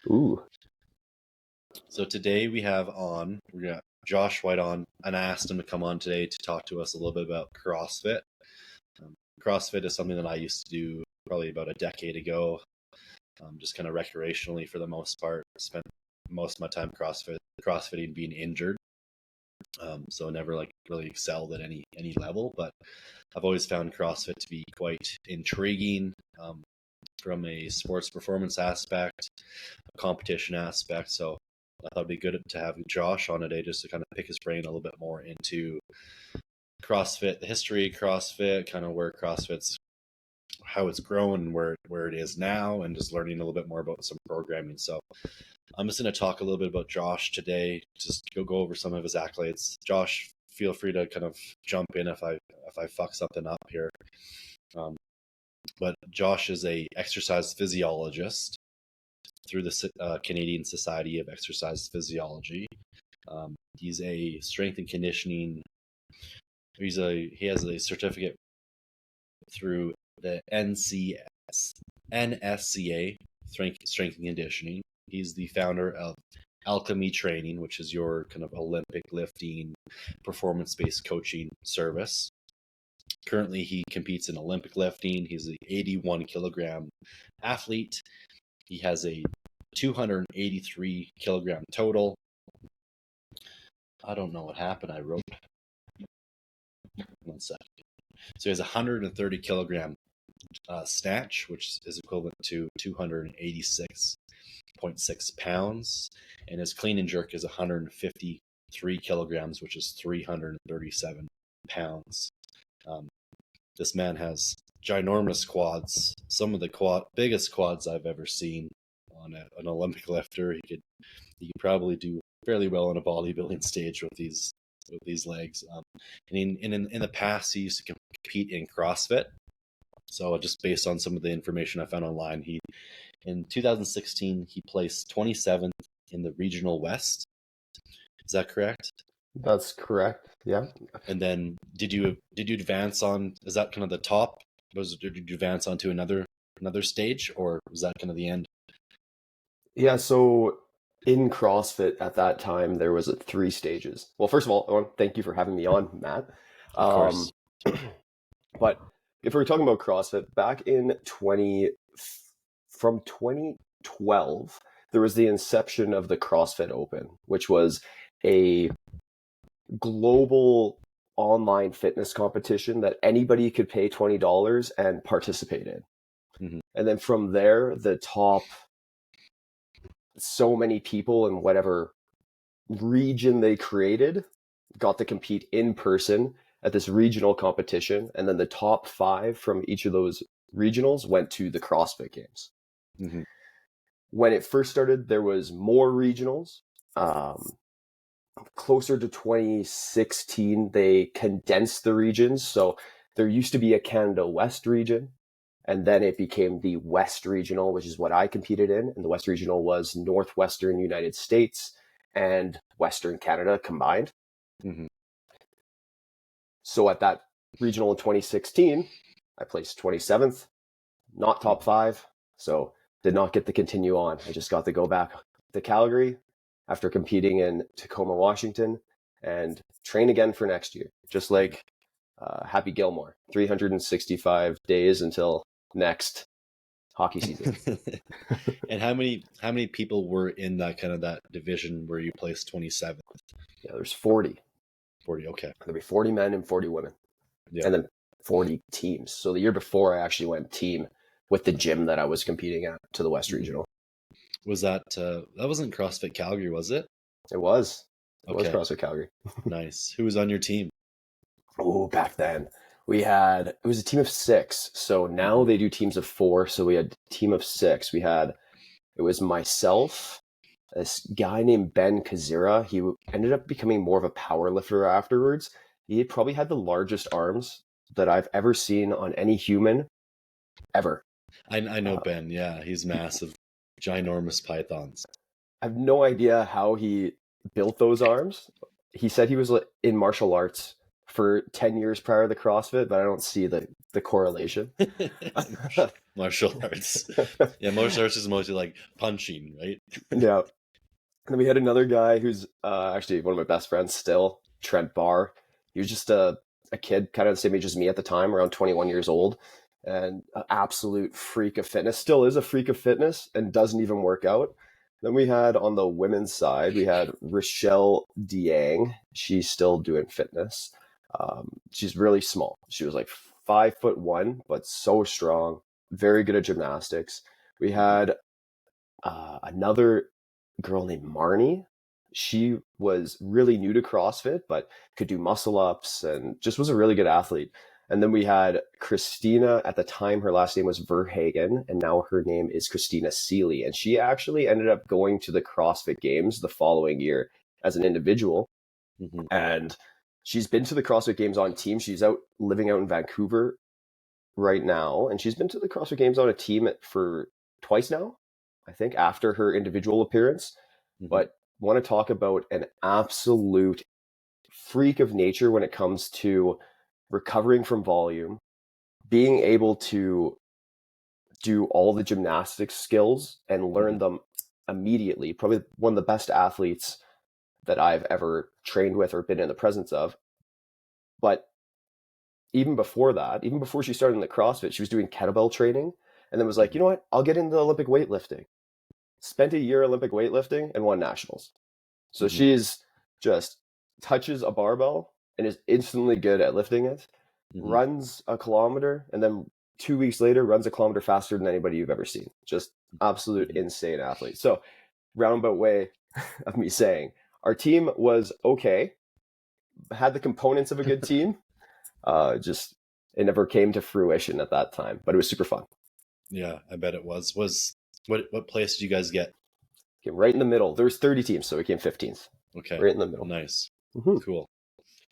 Ooh. So today we got Josh White on, and I asked him to come on today to talk to us a little bit about CrossFit. Um, CrossFit is something that I used to do probably about a decade ago, just kind of recreationally for the most part. Spent most of my time crossfitting, being injured. So I never like really excelled at any level, but I've always found CrossFit to be quite intriguing from a sports performance aspect, a competition aspect. So I thought it'd be good to have Josh on today just to kind of pick his brain a little bit more into CrossFit, the history of CrossFit, kind of where CrossFit's how it's grown and where it is now, and just learning a little bit more about some programming. So I'm just going to talk a little bit about Josh today, just go over some of his accolades. Josh, feel free to kind of jump in if I fuck something up here. Um, but Josh is a exercise physiologist through the Canadian Society of Exercise Physiology. He's a strength and conditioning. He has a certificate through the NSCA strength and conditioning. He's the founder of Alchemy Training, which is your kind of Olympic lifting, performance-based coaching service. Currently, he competes in Olympic lifting. He's an 81 kilogram athlete. He has a 283 kilogram total. I don't know what happened. I wrote 1 second. So he has 130 kilogram snatch, which is equivalent to 286.6 pounds, and his clean and jerk is 153 kilograms, which is 337 pounds. This man has ginormous quads, some of the biggest quads I've ever seen on an Olympic lifter. He could probably do fairly well on a bodybuilding stage with these legs. And in the past, he used to compete in CrossFit. So just based on some of the information I found online, in 2016 he placed 27th in the regional West. Is that correct? That's correct. Yeah. And then did you advance on? Is that kind of the top? Did you advance onto another stage, or was that kind of the end? Yeah. So in CrossFit at that time, there was 3 stages. Well, first of all, I want to thank you for having me on, Matt. Of course. But if we're talking about CrossFit, back in from 2012, there was the inception of the CrossFit Open, which was a global online fitness competition that anybody could pay $20 and participate in. Mm-hmm. And then from there, the top so many people in whatever region they created got to compete in person at this regional competition. And then the top 5 from each of those regionals went to the CrossFit Games. Mm-hmm. When it first started, there was more regionals. Closer to 2016, they condensed the regions. So there used to be a Canada West region, and then it became the West Regional, which is what I competed in. And the West Regional was Northwestern United States and Western Canada combined. Mm-hmm. So at that regional in 2016, I placed 27th, not top 5. So did not get to continue on. I just got to go back to Calgary after competing in Tacoma, Washington, and train again for next year. Just like Happy Gilmore, 365 days until next hockey season. And how many people were in that division where you placed 27th? Yeah, there's 40. 40, okay. There'll be 40 men and 40 women. Yeah. And then 40 teams. So the year before, I actually went team with the gym that I was competing at to the West Regional. Was that wasn't CrossFit Calgary, was it? It was. It Okay. was CrossFit Calgary. Nice. Who was on your team? Oh, back then it was a team of 6. So now they do teams of 4. So we had a team of 6. It was myself, this guy named Ben Kazira. He ended up becoming more of a power lifter afterwards. He probably had the largest arms that I've ever seen on any human ever. I know Ben. Yeah, he's massive, ginormous pythons. I have no idea how he built those arms. He said he was in martial arts for 10 years prior to the CrossFit, but I don't see the correlation. Martial arts. Yeah, martial arts is mostly like punching, right? Yeah. And then we had another guy who's actually one of my best friends still, Trent Barr. He was just a kid, kind of the same age as me at the time, around 21 years old, and an absolute freak of fitness. Still is a freak of fitness and doesn't even work out. Then we had on the women's side, we had Rochelle Diang. She's still doing fitness. She's really small. She was like 5'1", but so strong, very good at gymnastics. We had another girl named Marnie. She was really new to CrossFit, but could do muscle ups and just was a really good athlete. And then we had Christina. At the time, her last name was Verhagen, and now her name is Christina Seeley. And she actually ended up going to the CrossFit Games the following year as an individual. Mm-hmm. And she's been to the CrossFit Games on team. She's living out in Vancouver right now, and she's been to the CrossFit Games on a team for twice now, I think, after her individual appearance. Mm-hmm. But want to talk about an absolute freak of nature when it comes to recovering from volume, being able to do all the gymnastics skills and learn them immediately. Probably one of the best athletes that I've ever trained with or been in the presence of. But even before that, even before she started in the CrossFit, she was doing kettlebell training and then was like, you know what, I'll get into Olympic weightlifting. Spent a year Olympic weightlifting and won nationals. So she's just touches a barbell and is instantly good at lifting it, runs a kilometer, and then 2 weeks later runs a kilometer faster than anybody you've ever seen. Just absolute insane athlete. So roundabout way of me saying our team was okay, had the components of a good team. Just it never came to fruition at that time, but it was super fun. Yeah, I bet it was. What place did you guys get? Okay, right in the middle. There was 30 teams, so we came 15th. Okay, right in the middle. Nice, cool.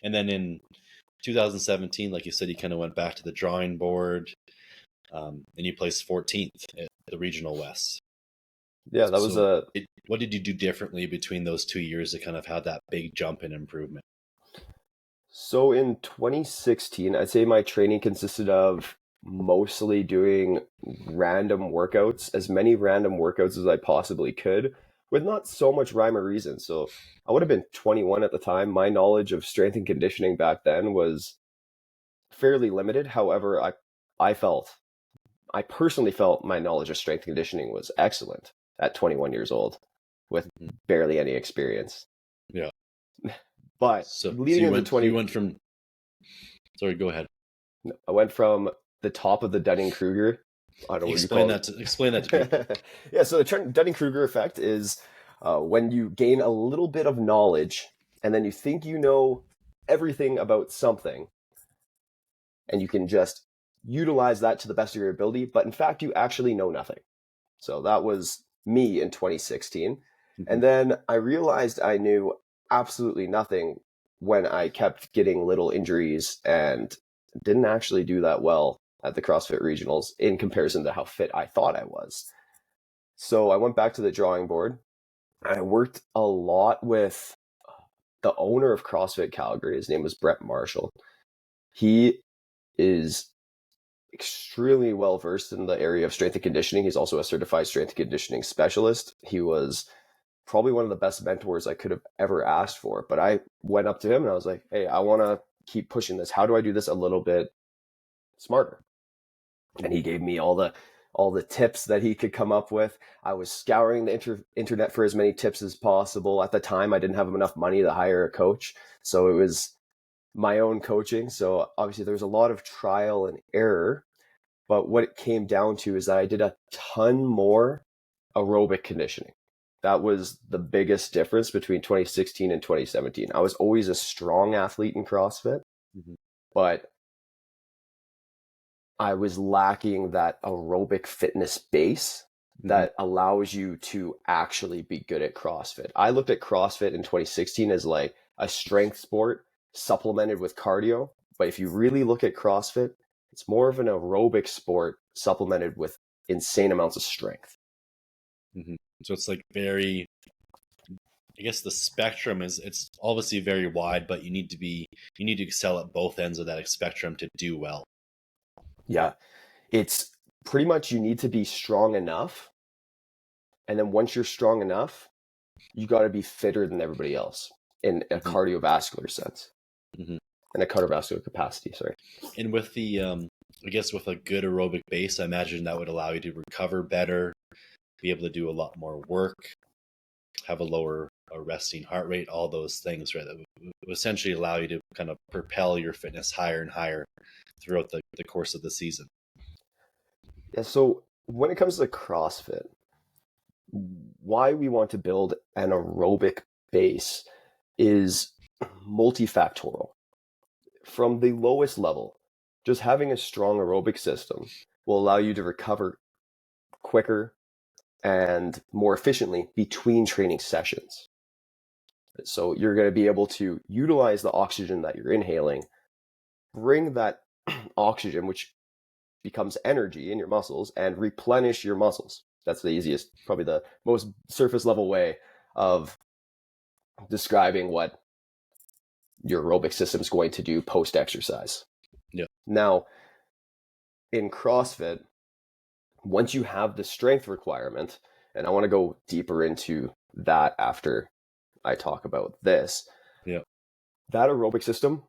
And then in 2017, like you said, you kind of went back to the drawing board, and you placed 14th at the Regional West. Yeah, that was what did you do differently between those 2 years to kind of have that big jump in improvement? So in 2016, I'd say my training consisted of mostly doing random workouts, as many random workouts as I possibly could, with not so much rhyme or reason. So I would have been 21 at the time. My knowledge of strength and conditioning back then was fairly limited. However, I personally felt my knowledge of strength and conditioning was excellent at 21 years old with barely any experience. Yeah. But leading into 20, you went from. Sorry, go ahead. I went from the top of the Dunning-Kruger. I don't know what you call it. Explain that to me. Yeah, so the Dunning-Kruger effect is when you gain a little bit of knowledge and then you think you know everything about something and you can just utilize that to the best of your ability, but in fact you actually know nothing. So that was me in 2016. And then I realized I knew absolutely nothing when I kept getting little injuries and didn't actually do that well at the CrossFit Regionals in comparison to how fit I thought I was. So I went back to the drawing board. I worked a lot with the owner of CrossFit Calgary. His name was Brett Marshall. He is extremely well versed in the area of strength and conditioning. He's also a certified strength and conditioning specialist. He was probably one of the best mentors I could have ever asked for. But I went up to him and I was like, hey, I want to keep pushing this. How do I do this a little bit smarter? And he gave me all the tips that he could come up with. I was scouring the internet for as many tips as possible. At the time, I didn't have enough money to hire a coach. So it was my own coaching. So obviously there was a lot of trial and error. But what it came down to is that I did a ton more aerobic conditioning. That was the biggest difference between 2016 and 2017. I was always a strong athlete in CrossFit, but I was lacking that aerobic fitness base that allows you to actually be good at CrossFit. I looked at CrossFit in 2016 as like a strength sport supplemented with cardio. But if you really look at CrossFit, it's more of an aerobic sport supplemented with insane amounts of strength. So it's like very I guess the spectrum it's obviously very wide, but you need to excel at both ends of that spectrum to do well. Yeah, it's pretty much you need to be strong enough. And then once you're strong enough, you got to be fitter than everybody else in a cardiovascular sense, Mm-hmm. in a cardiovascular capacity, sorry. And with the, I guess with a good aerobic base, I imagine that would allow you to recover better, be able to do a lot more work, have a lower resting heart rate, all those things, right? That would essentially allow you to kind of propel your fitness higher and higher throughout the course of the season. Yeah, so when it comes to CrossFit, why we want to build an aerobic base is multifactorial. From the lowest level, just having a strong aerobic system will allow you to recover quicker and more efficiently between training sessions. So you're going to be able to utilize the oxygen that you're inhaling, bring that oxygen, which becomes energy in your muscles, and replenish your muscles. That's the easiest, probably the most surface level way of describing what your aerobic system is going to do post exercise. Yeah. Now, in CrossFit, once you have the strength requirement, and I want to go deeper into that after I talk about this. Yeah. That aerobic system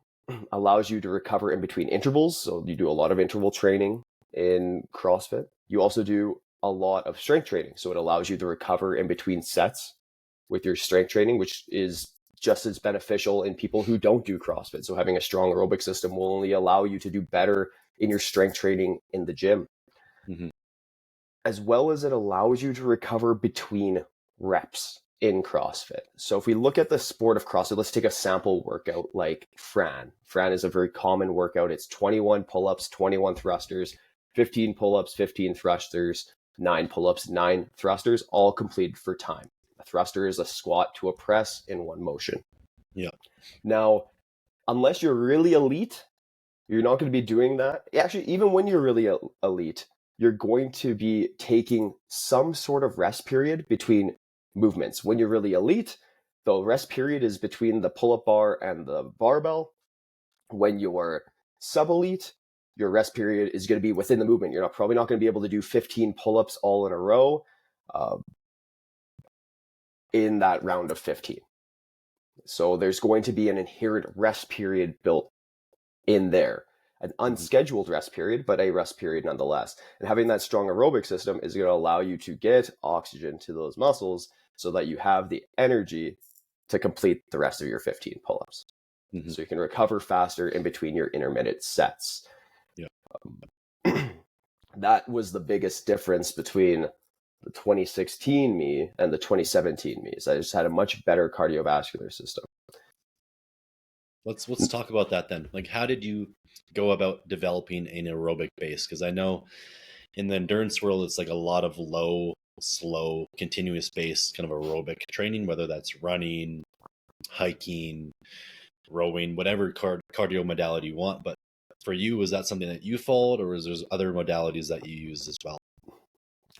allows you to recover in between intervals. So you do a lot of interval training in CrossFit. You also do a lot of strength training. So it allows you to recover in between sets with your strength training, which is just as beneficial in people who don't do CrossFit. So having a strong aerobic system will only allow you to do better in your strength training in the gym. Mm-hmm. As well as it allows you to recover between reps in CrossFit. So if we look at the sport of CrossFit, let's take a sample workout like Fran. Fran is a very common workout. It's 21 pull-ups, 21 thrusters, 15 pull-ups, 15 thrusters, 9 pull-ups, 9 thrusters, all completed for time. A thruster is a squat to a press in one motion. Yeah. Now, unless you're really elite, you're not going to be doing that. Actually, even when you're really elite, you're going to be taking some sort of rest period between movements. When you're really elite, the rest period is between the pull-up bar and the barbell. When you're sub-elite, your rest period is going to be within the movement. You're probably not going to be able to do 15 pull-ups all in a row in that round of 15. So there's going to be an inherent rest period built in there. An unscheduled rest period, but a rest period nonetheless. And having that strong aerobic system is going to allow you to get oxygen to those muscles so that you have the energy to complete the rest of your 15 pull-ups. Mm-hmm. So you can recover faster in between your intermittent sets. Yeah. That was the biggest difference between the 2016 me and the 2017 me. Is I just had a much better cardiovascular system. Let's talk about that then. Like, how did you go about developing an aerobic base? Because I know in the endurance world, it's like a lot of low, slow, continuous base kind of aerobic training, whether that's running, hiking, rowing, whatever cardio modality you want. But for you, was that something that you followed, or was there other modalities that you used as well?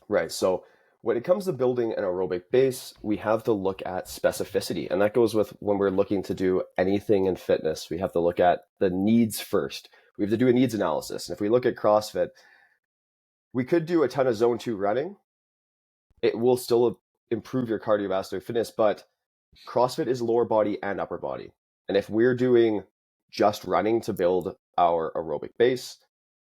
Right. So when it comes to building an aerobic base, we have to look at specificity. And that goes with when we're looking to do anything in fitness. We have to look at the needs first. We have to do a needs analysis. And if we look at CrossFit, we could do a ton of zone 2 running. It will still improve your cardiovascular fitness, but CrossFit is lower body and upper body. And if we're doing just running to build our aerobic base,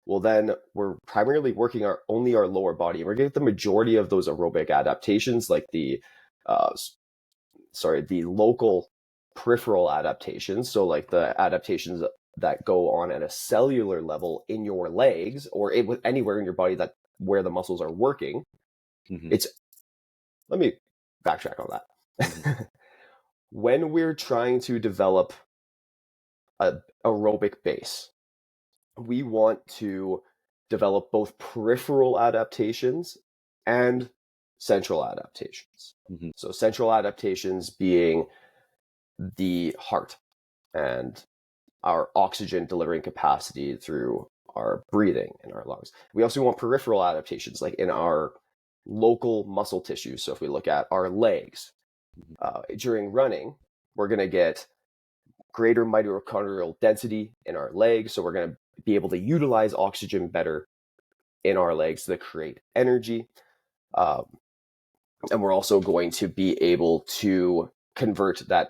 well, then we're primarily working only our lower body. We're going to get the majority of those aerobic adaptations, like the local peripheral adaptations. So like the adaptations that go on at a cellular level in your legs or anywhere in your body where the muscles are working. Mm-hmm. Let me backtrack on that. Mm-hmm. When we're trying to develop an aerobic base, we want to develop both peripheral adaptations and central adaptations. Mm-hmm. So central adaptations being the heart and our oxygen delivering capacity through our breathing in our lungs. We also want peripheral adaptations like in our local muscle tissue. So if we look at our legs, During running, we're going to get greater mitochondrial density in our legs. So we're going to be able to utilize oxygen better in our legs to create energy. And we're also going to be able to convert that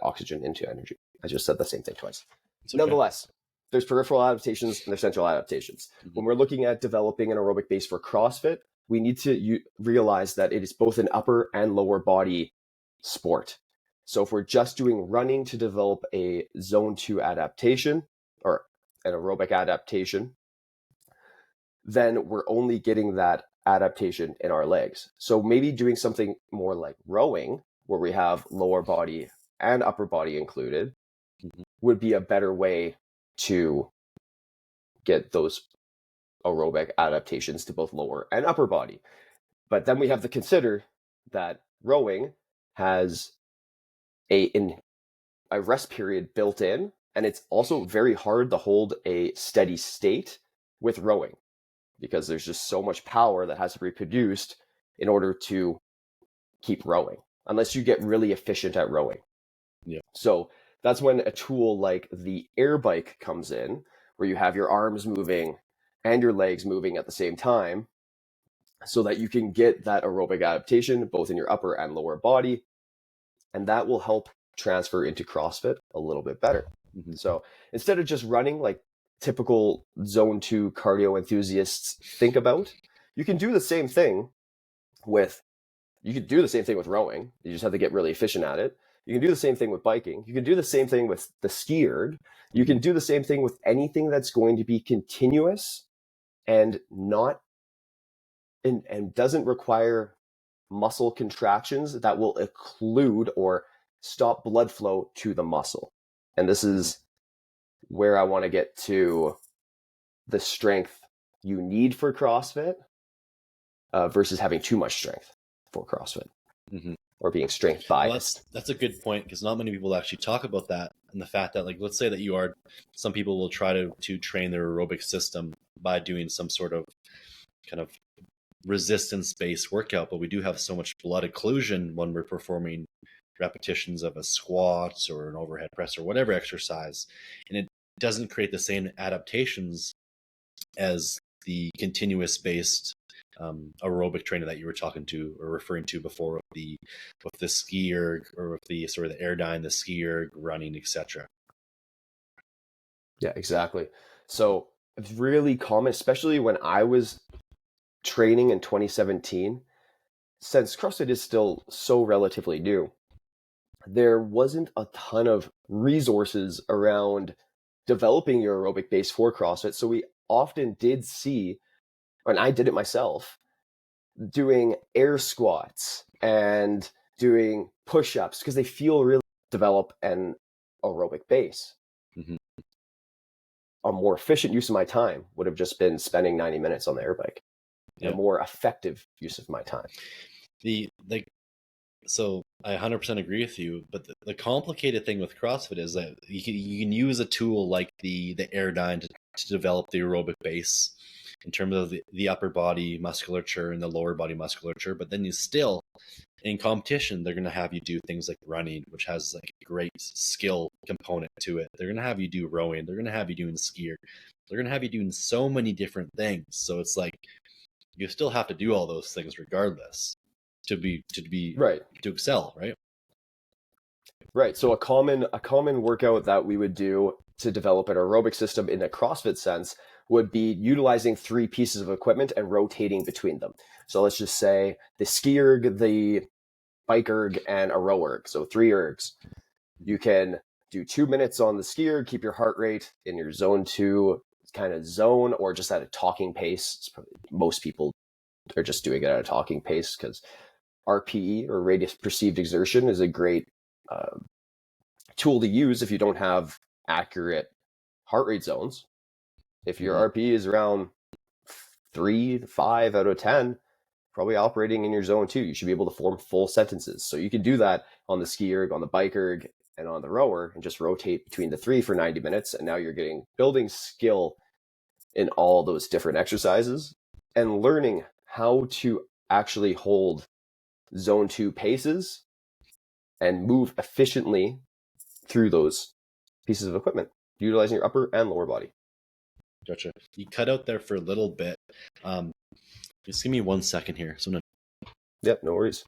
oxygen into energy. I just said the same thing twice. Okay. Nonetheless, there's peripheral adaptations and there's central adaptations. Mm-hmm. When we're looking at developing an aerobic base for CrossFit, we need to realize that it is both an upper and lower body sport. So if we're just doing running to develop a zone 2 adaptation or an aerobic adaptation, then we're only getting that adaptation in our legs. So maybe doing something more like rowing, where we have lower body and upper body included, would be a better way to get those aerobic adaptations to both lower and upper body. But then we have to consider that rowing has a rest period built in, and it's also very hard to hold a steady state with rowing, because there's just so much power that has to be produced in order to keep rowing, unless you get really efficient at rowing. Yeah. So that's when a tool like the air bike comes in, where you have your arms moving and your legs moving at the same time, so that you can get that aerobic adaptation both in your upper and lower body. And that will help transfer into CrossFit a little bit better. Mm-hmm. So instead of just running like typical zone 2 cardio enthusiasts think about, you can do the same thing with rowing. You just have to get really efficient at it. You can do the same thing with biking. You can do the same thing with the ski erg. You can do the same thing with anything that's going to be continuous and not and doesn't require muscle contractions that will occlude or stop blood flow to the muscle. And this is where I want to get to the strength you need for CrossFit versus having too much strength for CrossFit. Mm-hmm. Or being strength biased. Well, that's a good point, because not many people actually talk about that, and the fact that, like, let's say that some people will try to train their aerobic system by doing some sort of kind of resistance-based workout, but we do have so much blood occlusion when we're performing repetitions of a squat or an overhead press or whatever exercise, and it doesn't create the same adaptations as the continuous based aerobic trainer that you were talking to or referring to before, with the ski erg, or with the sort of the Airdyne, the ski erg, running, etc. Yeah, exactly. So it's really common, especially when I was training in 2017, since CrossFit is still so relatively new, there wasn't a ton of resources around developing your aerobic base for CrossFit. So we often did see, and I did it myself, doing air squats and doing push-ups because they feel really develop an aerobic base. Mm-hmm. A more efficient use of my time would have just been spending 90 minutes on the air bike. Yep. A more effective use of my time. So I 100% agree with you, but the complicated thing with CrossFit is that you can use a tool like the Airdyne to develop the aerobic base in terms of the upper body musculature and the lower body musculature, but then you still, in competition, they're going to have you do things like running, which has like a great skill component to it. They're going to have you do rowing. They're going to have you doing ski erg. They're going to have you doing so many different things. So it's like you still have to do all those things regardless to be right, to excel, right? Right. So a common workout that we would do to develop an aerobic system in a CrossFit sense would be utilizing 3 pieces of equipment and rotating between them. So let's just say the ski erg, the bike erg, and a row erg. So 3 ergs. You can do 2 minutes on the ski erg, keep your heart rate in your zone 2 kind of zone, or just at a talking pace. Most people are just doing it at a talking pace because RPE, or radius perceived exertion, is a great tool to use if you don't have accurate heart rate zones. If your RPE is around 3 to 5 out of 10, probably operating in your zone 2. You should be able to form full sentences. So you can do that on the ski erg, on the bike erg, and on the rower, and just rotate between the 3 for 90 minutes. And now you're building skill in all those different exercises and learning how to actually hold zone 2 paces and move efficiently through those pieces of equipment, utilizing your upper and lower body. Gotcha. You cut out there for a little bit. Just give me 1 second here. So Yep, no worries.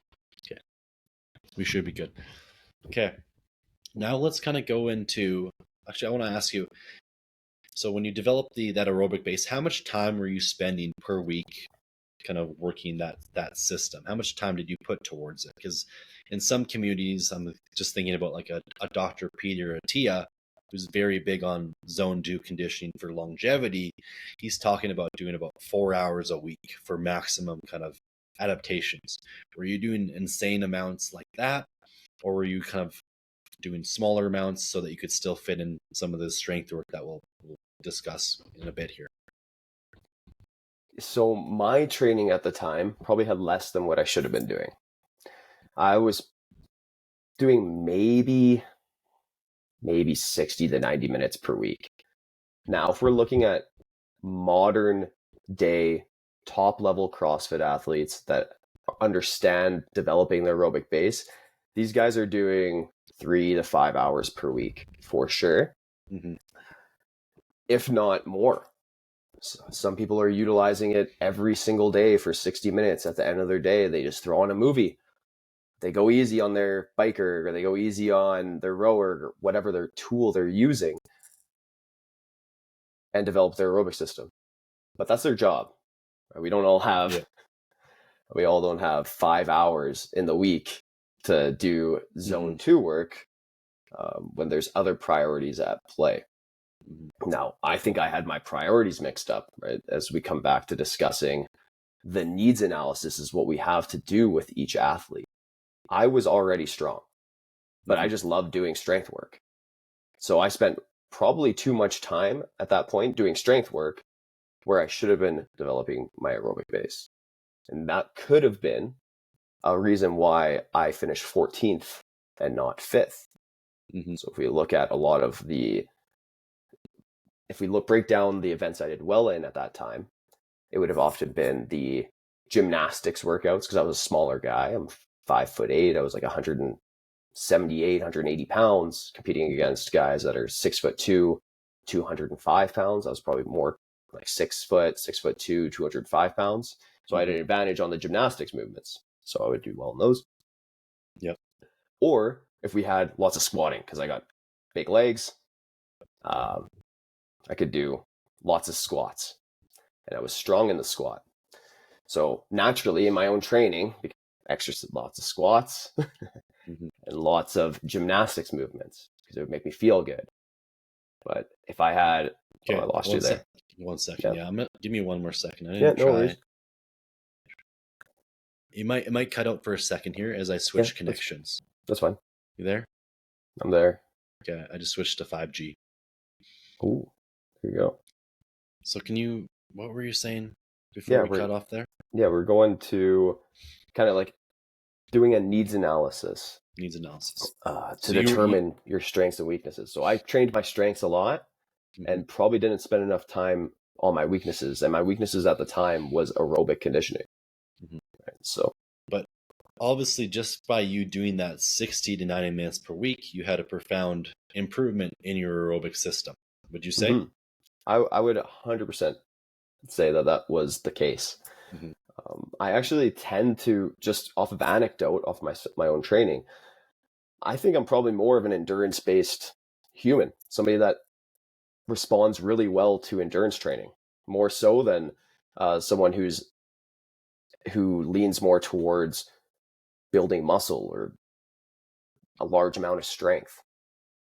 okay, we should be good. Okay, now let's kind of go into. Actually, I want to ask you. So when you developed that aerobic base, how much time were you spending per week, kind of working that system? How much time did you put towards it? Because in some communities, I'm just thinking about like a Dr. Peter, a Tia, who's very big on zone 2 conditioning for longevity. He's talking about doing about 4 hours a week for maximum kind of adaptations. Were you doing insane amounts like that, or were you kind of doing smaller amounts so that you could still fit in some of the strength work that we'll discuss in a bit here? So my training at the time probably had less than what I should have been doing. I was doing maybe 60 to 90 minutes per week. Now, if we're looking at modern day top level CrossFit athletes that understand developing their aerobic base, these guys are doing 3 to 5 hours per week for sure, if not more. So some people are utilizing it every single day for 60 minutes. At the end of their day, they just throw on a movie. They go easy on their biker, or they go easy on their rower, or whatever their tool they're using, and develop their aerobic system. But that's their job. We don't all have, we all don't have 5 hours in the week to do zone 2 work when there's other priorities at play. Now, I think I had my priorities mixed up, right? As we come back to discussing the needs analysis is what we have to do with each athlete. I was already strong, but I just loved doing strength work. So I spent probably too much time at that point doing strength work where I should have been developing my aerobic base. And that could have been a reason why I finished 14th and not 5th. So if we look at a lot of break down the events I did well in at that time, it would have often been the gymnastics workouts because I was a smaller guy. I'm 5'8". I was like 178, 180 pounds, competing against guys that are 6'2", 205 pounds. I was probably more like 6 foot, 6'2", 205 pounds. So I had an advantage on the gymnastics movements. So I would do well in those. Yep. Or if we had lots of squatting, because I got big legs, I could do lots of squats, and I was strong in the squat. So naturally, in my own training, exercise, lots of squats and lots of gymnastics movements because it would make me feel good. But if I had, I lost you there. 1 second. Yeah, give me 1 more second. I didn't try. No worries. It might cut out for a second here as I switch connections. That's fine. You there? I'm there. Okay, I just switched to 5G. Ooh, there you go. So what were you saying before we cut off there? Yeah, we're going to kind of like doing a needs analysis. To determine your strengths and weaknesses. So I trained my strengths a lot and probably didn't spend enough time on my weaknesses. And my weaknesses at the time was aerobic conditioning. Right, so, but obviously just by you doing that 60 to 90 minutes per week, you had a profound improvement in your aerobic system. Would you say? I would 100% say that was the case. I actually tend to, just off of anecdote, off my own training, I think I'm probably more of an endurance-based human, somebody that responds really well to endurance training, more so than someone who leans more towards building muscle or a large amount of strength.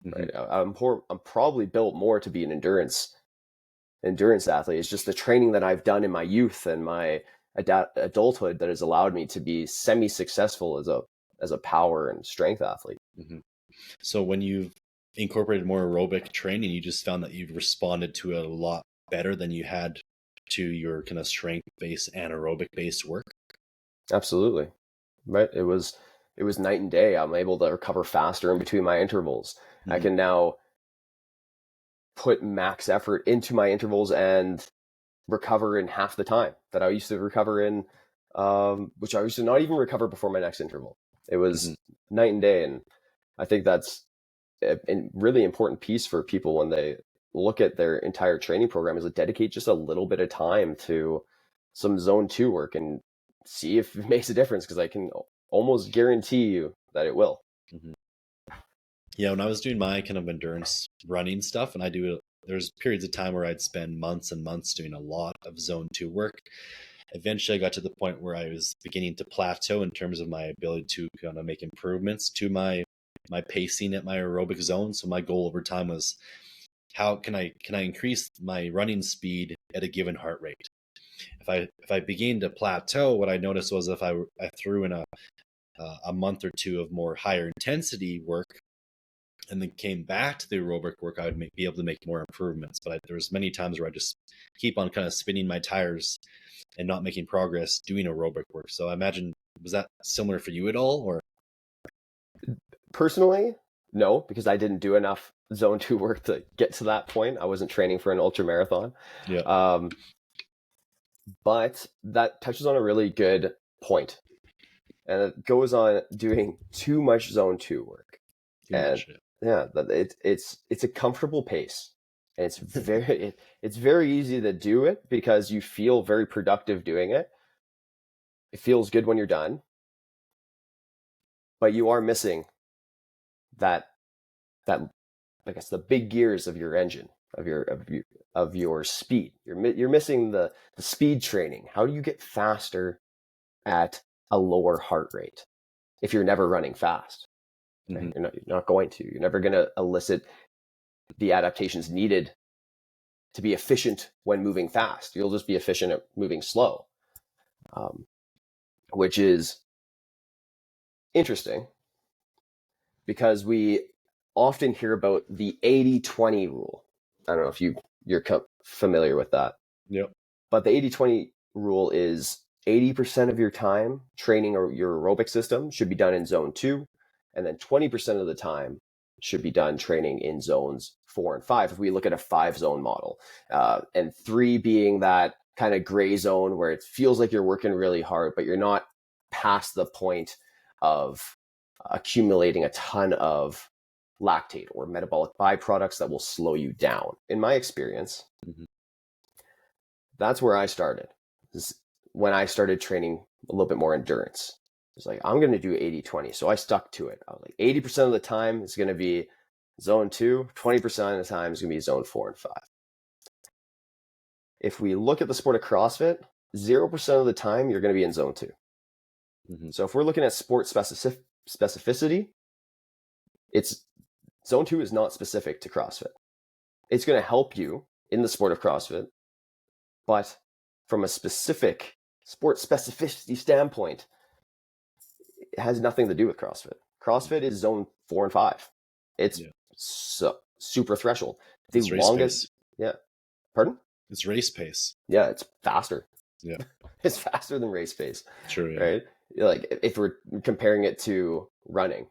Right? I'm probably built more to be an endurance athlete. It's just the training that I've done in my youth and my adulthood that has allowed me to be semi-successful as a power and strength athlete. So when you've incorporated more aerobic training, you just found that you've responded to it a lot better than you had to your kind of strength-based and aerobic-based work? Absolutely. Right. It was night and day. I'm able to recover faster in between my intervals. I can now put max effort into my intervals and recover in half the time that I used to recover in which I used to not even recover before my next interval. It was Mm-hmm. night and day. And I think that's a really important piece for people when they look at their entire training program, is to dedicate just a little bit of time to some zone 2 work and see if it makes a difference, because I can almost guarantee you that it will. Mm-hmm. Yeah, when I was doing my kind of endurance running stuff, and there's periods of time where I'd spend months and months doing a lot of zone 2 work. Eventually I got to the point where I was beginning to plateau in terms of my ability to kind of make improvements to my pacing at my aerobic zone. So my goal over time was, how can I increase my running speed at a given heart rate? If I began to plateau, what I noticed was if I threw in a month or two of more higher intensity work and then came back to the aerobic work, I would be able to make more improvements. But there was many times where I just keep on kind of spinning my tires and not making progress doing aerobic work. So I imagine, was that similar for you at all? Or Personally, no, because I didn't do enough zone 2 work to get to that point. I wasn't training for an ultra marathon. yeah, But that touches on a really good point. And it goes on doing too much zone 2 work. too And much. yeah, it's a comfortable pace. And it's very easy to do it because you feel very productive doing it. It feels good when you're done. But you are missing that I guess the big gears of your engine, of your speed. You're missing the speed training. How do you get faster at a lower heart rate if you're never running fast? Right? Mm-hmm. You're not going to. You're never going to elicit the adaptations needed to be efficient when moving fast. You'll just be efficient at moving slow, which is interesting because we often hear about the 80-20 rule. I don't know if you're familiar with that. Yep. But the 80-20 rule is 80% of your time training your aerobic system should be done in zone 2, and then 20% of the time should be done training in zones 4 and 5. If we look at a 5-zone model, and 3 being that kind of gray zone where it feels like you're working really hard, but you're not past the point of accumulating a ton of lactate or metabolic byproducts that will slow you down. In my experience, Mm-hmm. that's where I started. When I started training a little bit more endurance. It's like, I'm going to do 80-20. So I stuck to it. I was like, 80% of the time it's going to be zone 2, 20% of the time is going to be zone 4 and 5. If we look at the sport of CrossFit, 0% of the time you're going to be in zone 2. Mm-hmm. So if we're looking at sport specificity, it's zone 2 is not specific to CrossFit. It's going to help you in the sport of CrossFit, but from a specific sport specificity standpoint, it has nothing to do with CrossFit. CrossFit is zone 4 and 5. It's super threshold. The It's race longest, pace. yeah. Pardon? It's race pace. Yeah, it's faster. Yeah. It's faster than race pace, True. Yeah. right? Like if we're comparing it to running,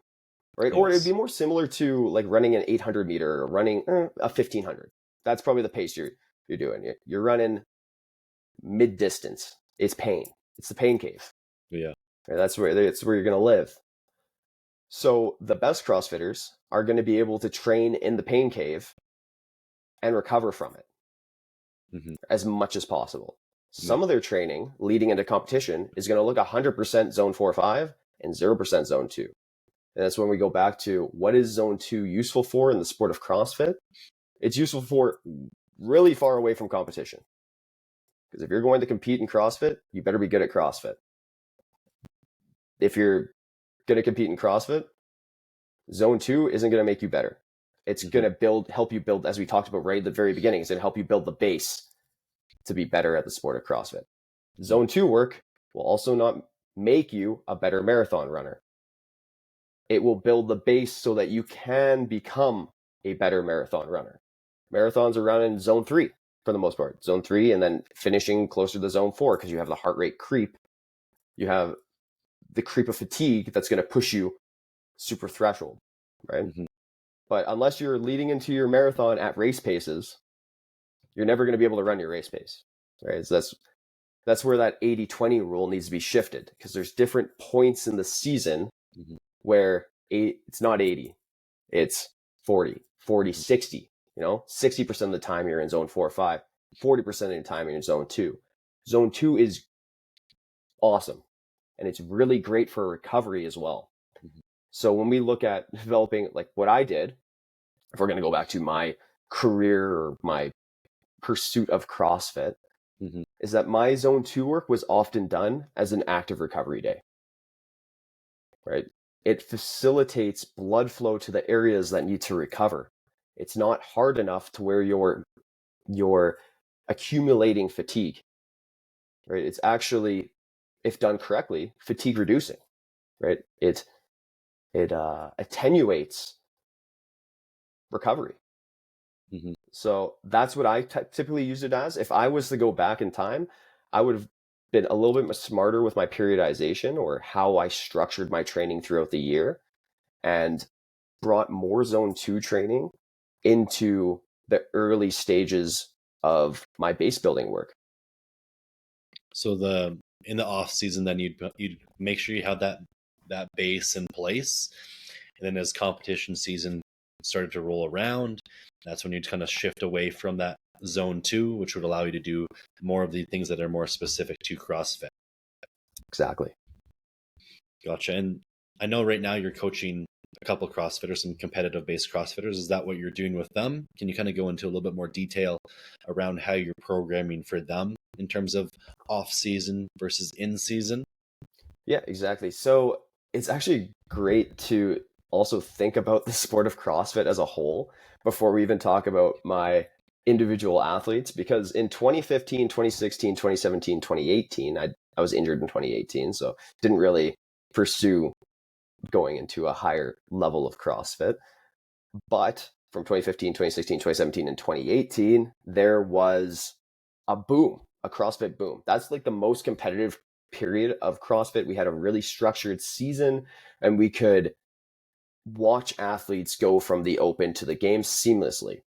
right? Yes. Or it'd be more similar to like running an 800 meter or running a 1500. That's probably the pace you're doing. You're running mid distance. It's pain. It's the pain cave. Yeah. Right? That's where you're going to live. So the best CrossFitters are going to be able to train in the pain cave and recover from it Mm-hmm. as much as possible. Some of their training leading into competition is going to look 100% zone 4-5 and 0% zone 2. And that's when we go back to, what is zone 2 useful for in the sport of CrossFit? It's useful for really far away from competition. Because if you're going to compete in CrossFit, you better be good at CrossFit. If you're going to compete in CrossFit, zone 2 isn't going to make you better. It's going to help you build, as we talked about right at the very beginning, it's going to help you build the base to be better at the sport of CrossFit. Zone 2 work will also not make you a better marathon runner. It will build the base so that you can become a better marathon runner. Marathons are run in zone 3 for the most part. Zone 3 and then finishing closer to zone 4 because you have the heart rate creep. You have the creep of fatigue that's going to push you super threshold, right? Mm-hmm. But unless you're leading into your marathon at race paces, you're never going to be able to run your race pace, right? So That's where that 80-20 rule needs to be shifted, because there's different points in the season where it's not 80, it's 40, 60, 60% of the time you're in zone 4 or 5, 40% of the time you're in zone 2. Zone 2 is awesome, and it's really great for recovery as well. So when we look at developing, like what I did, if we're going to go back to my career or my pursuit of CrossFit, is that my zone 2 work was often done as an active recovery day, right? It facilitates blood flow to the areas that need to recover. It's not hard enough to where you're accumulating fatigue, right? It's actually, if done correctly, fatigue reducing, right? It attenuates recovery. So that's what I typically use it as. If I was to go back in time, I would have been a little bit smarter with my periodization or how I structured my training throughout the year, and brought more zone 2 training into the early stages of my base building work. So in the off season, then you'd make sure you have that base in place, and then as competition season started to roll around, that's when you'd kind of shift away from that zone 2, which would allow you to do more of the things that are more specific to CrossFit. Exactly. Gotcha. And I know right now you're coaching a couple of CrossFitters, some competitive based CrossFitters. Is that what you're doing with them? Can you kind of go into a little bit more detail around how you're programming for them in terms of off season versus in season? Yeah, exactly. So it's actually great to also think about the sport of CrossFit as a whole before we even talk about my individual athletes, because in 2015, 2016, 2017, 2018, I was injured in 2018, so didn't really pursue going into a higher level of CrossFit. But from 2015, 2016, 2017, and 2018, there was a boom, a CrossFit boom. That's like the most competitive period of CrossFit. We had a really structured season, and we could watch athletes go from the open to the games seamlessly.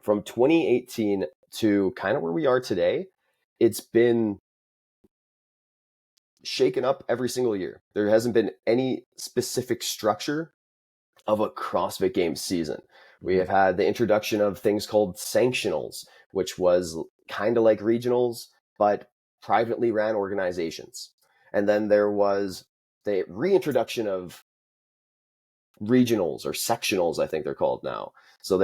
From 2018 to kind of where we are today, it's been shaken up every single year. There hasn't been any specific structure of a CrossFit Games season. We have had the introduction of things called sanctionals, which was kind of like regionals, but privately ran organizations. And then there was the reintroduction of regionals or sectionals, I think they're called now. So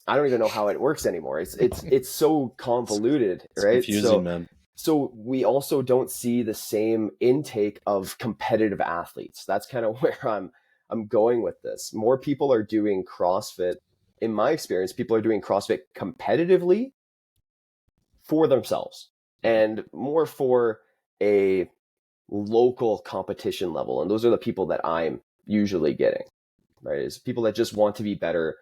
I don't even know how it works anymore. It's so convoluted, it's right? Confusing, man. So we also don't see the same intake of competitive athletes. That's kind of where I'm going with this. More people are doing CrossFit. In my experience, people are doing CrossFit competitively for themselves and more for a local competition level. And those are the people that I'm usually getting, right? Is people that just want to be better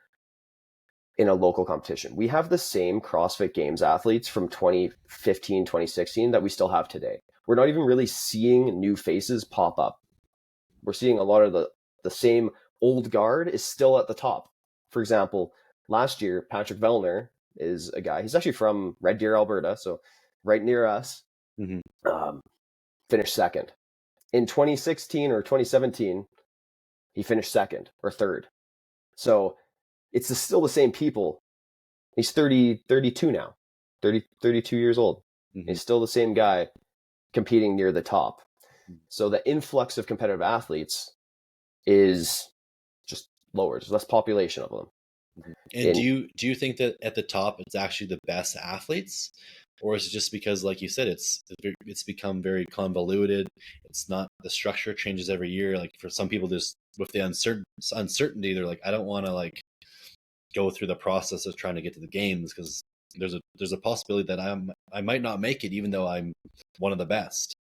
in a local competition. We have the same CrossFit Games athletes from 2015, 2016 that we still have today. We're not even really seeing new faces pop up. We're seeing a lot of the same old guard is still at the top. For example, last year, Patrick Vellner is a guy. He's actually from Red Deer, Alberta, so right near us. Finished second. In 2016 or 2017, he finished second or third. So it's still the same people. He's 32 now, 32 years old. He's still the same guy competing near the top. So the influx of competitive athletes is just lower. There's less population of them. And do you think that at the top it's actually the best athletes, or is it just because, like you said, it's become very convoluted? It's not, the structure changes every year. Like for some people, just with the uncertainty, they're like, I don't want to like go through the process of trying to get to the games because there's a possibility that I might not make it, even though I'm one of the best.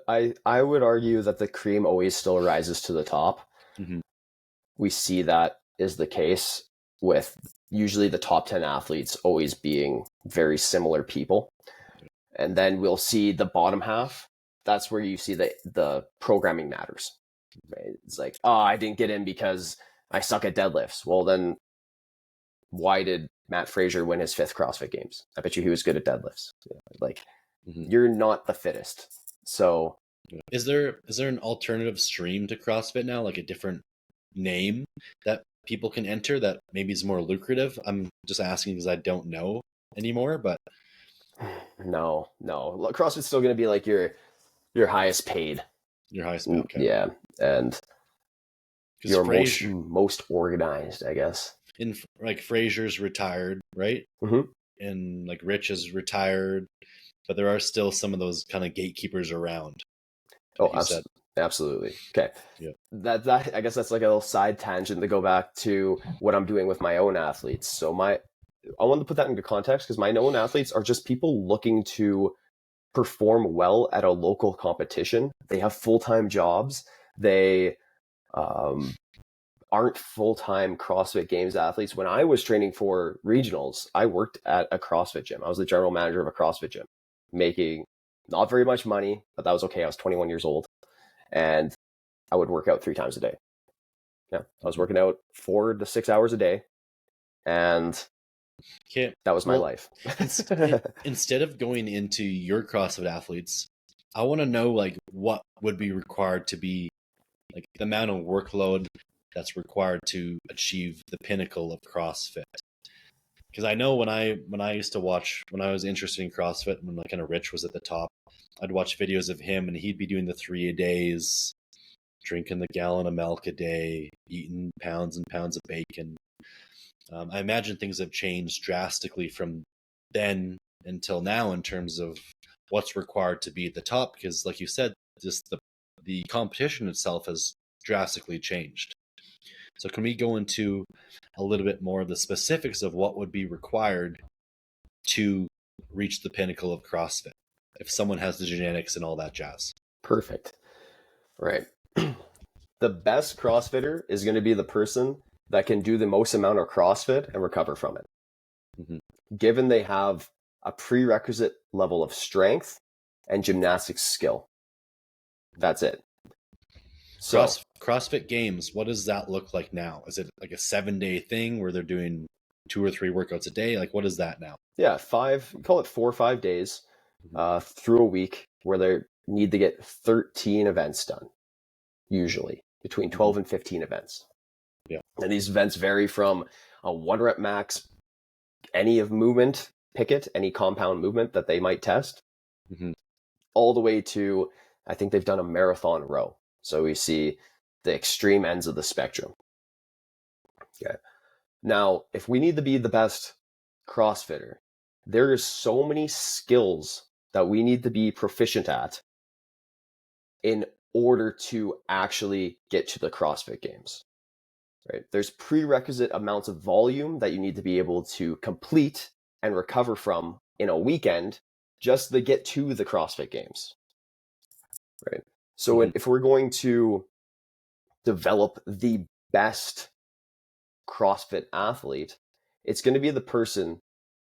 I would argue that the cream always still rises to the top. We see that is the case with usually the top 10 athletes always being very similar people. And then we'll see the bottom half. That's where you see the programming matters. Right? It's like, oh, I didn't get in because I suck at deadlifts. Well, then why did Matt Fraser win his 5th CrossFit Games? I bet you he was good at deadlifts. Like, you're not the fittest. So is there an alternative stream to CrossFit now, like a different name that people can enter that maybe is more lucrative? I'm just asking because I don't know anymore, but no. CrossFit's still going to be like your highest paid. your highest pay, okay. Yeah, and Because your most organized, I guess. in like Fraser's retired, right? Mm-hmm. And like Rich is retired, but there are still some of those kind of gatekeepers around. Oh, Like you said. absolutely. Okay. Yeah. That I guess that's like a little side tangent to go back to what I'm doing with my own athletes. So I wanted to put that into context because my own athletes are just people looking to perform well at a local competition. They have full-time jobs. They aren't full-time CrossFit Games athletes. When I was training for regionals, I worked at a CrossFit gym. I was the general manager of a CrossFit gym, making not very much money, but that was okay. I was 21 years old, and I would work out 3 times a day. Yeah, I was working out 4 to 6 hours a day, and that was my life. Instead of going into your CrossFit athletes, I want to know like what would be required to be like the amount of workload that's required to achieve the pinnacle of CrossFit. Because I know when I used to watch, when I was interested in CrossFit, when like kind of Rich was at the top, I'd watch videos of him and he'd be doing the 3-a-days, drinking the gallon of milk a day, eating pounds and pounds of bacon. I imagine things have changed drastically from then until now in terms of what's required to be at the top, because like you said, just the competition itself has drastically changed. So can we go into a little bit more of the specifics of what would be required to reach the pinnacle of CrossFit if someone has the genetics and all that jazz? Perfect. Right. The best CrossFitter is going to be the person that can do the most amount of CrossFit and recover from it. Mm-hmm. Given they have a prerequisite level of strength and gymnastics skill. That's it. So CrossFit Games, what does that look like now? Is it like a 7-day thing where they're doing 2 or 3 workouts a day? Like what is that now? Yeah, call it 4 or 5 days through a week where they need to get 13 events done, usually between 12 and 15 events. Yeah. And these events vary from a 1 rep max, any of movement, pick it, any compound movement that they might test, all the way to, I think they've done a marathon row. So we see the extreme ends of the spectrum. Okay. Now, if we need to be the best CrossFitter, there is so many skills that we need to be proficient at in order to actually get to the CrossFit Games. Right? There's prerequisite amounts of volume that you need to be able to complete and recover from in a weekend just to get to the CrossFit Games. Right? So if we're going to develop the best CrossFit athlete, it's going to be the person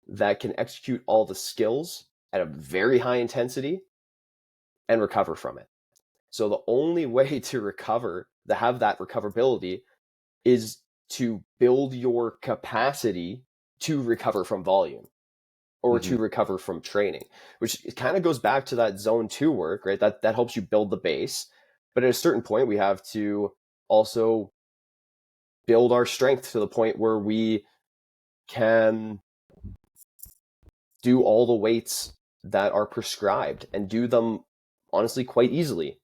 that can execute all the skills at a very high intensity and recover from it. So the only way to recover, to have that recoverability, is to build your capacity to recover from volume or to recover from training, which kind of goes back to that zone 2 work, right? That helps you build the base. But at a certain point, we have to also build our strength to the point where we can do all the weights that are prescribed and do them honestly quite easily.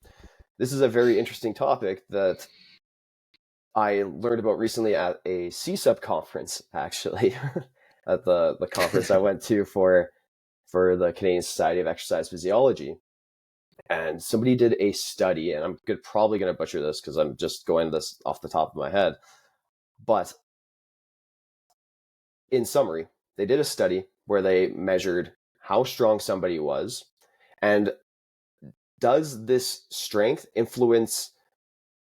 This is a very interesting topic that I learned about recently at a CSEP conference, actually, at the conference I went to for the Canadian Society of Exercise Physiology. And somebody did a study, and I'm probably going to butcher this because I'm just going this off the top of my head. But in summary, they did a study where they measured how strong somebody was, and does this strength influence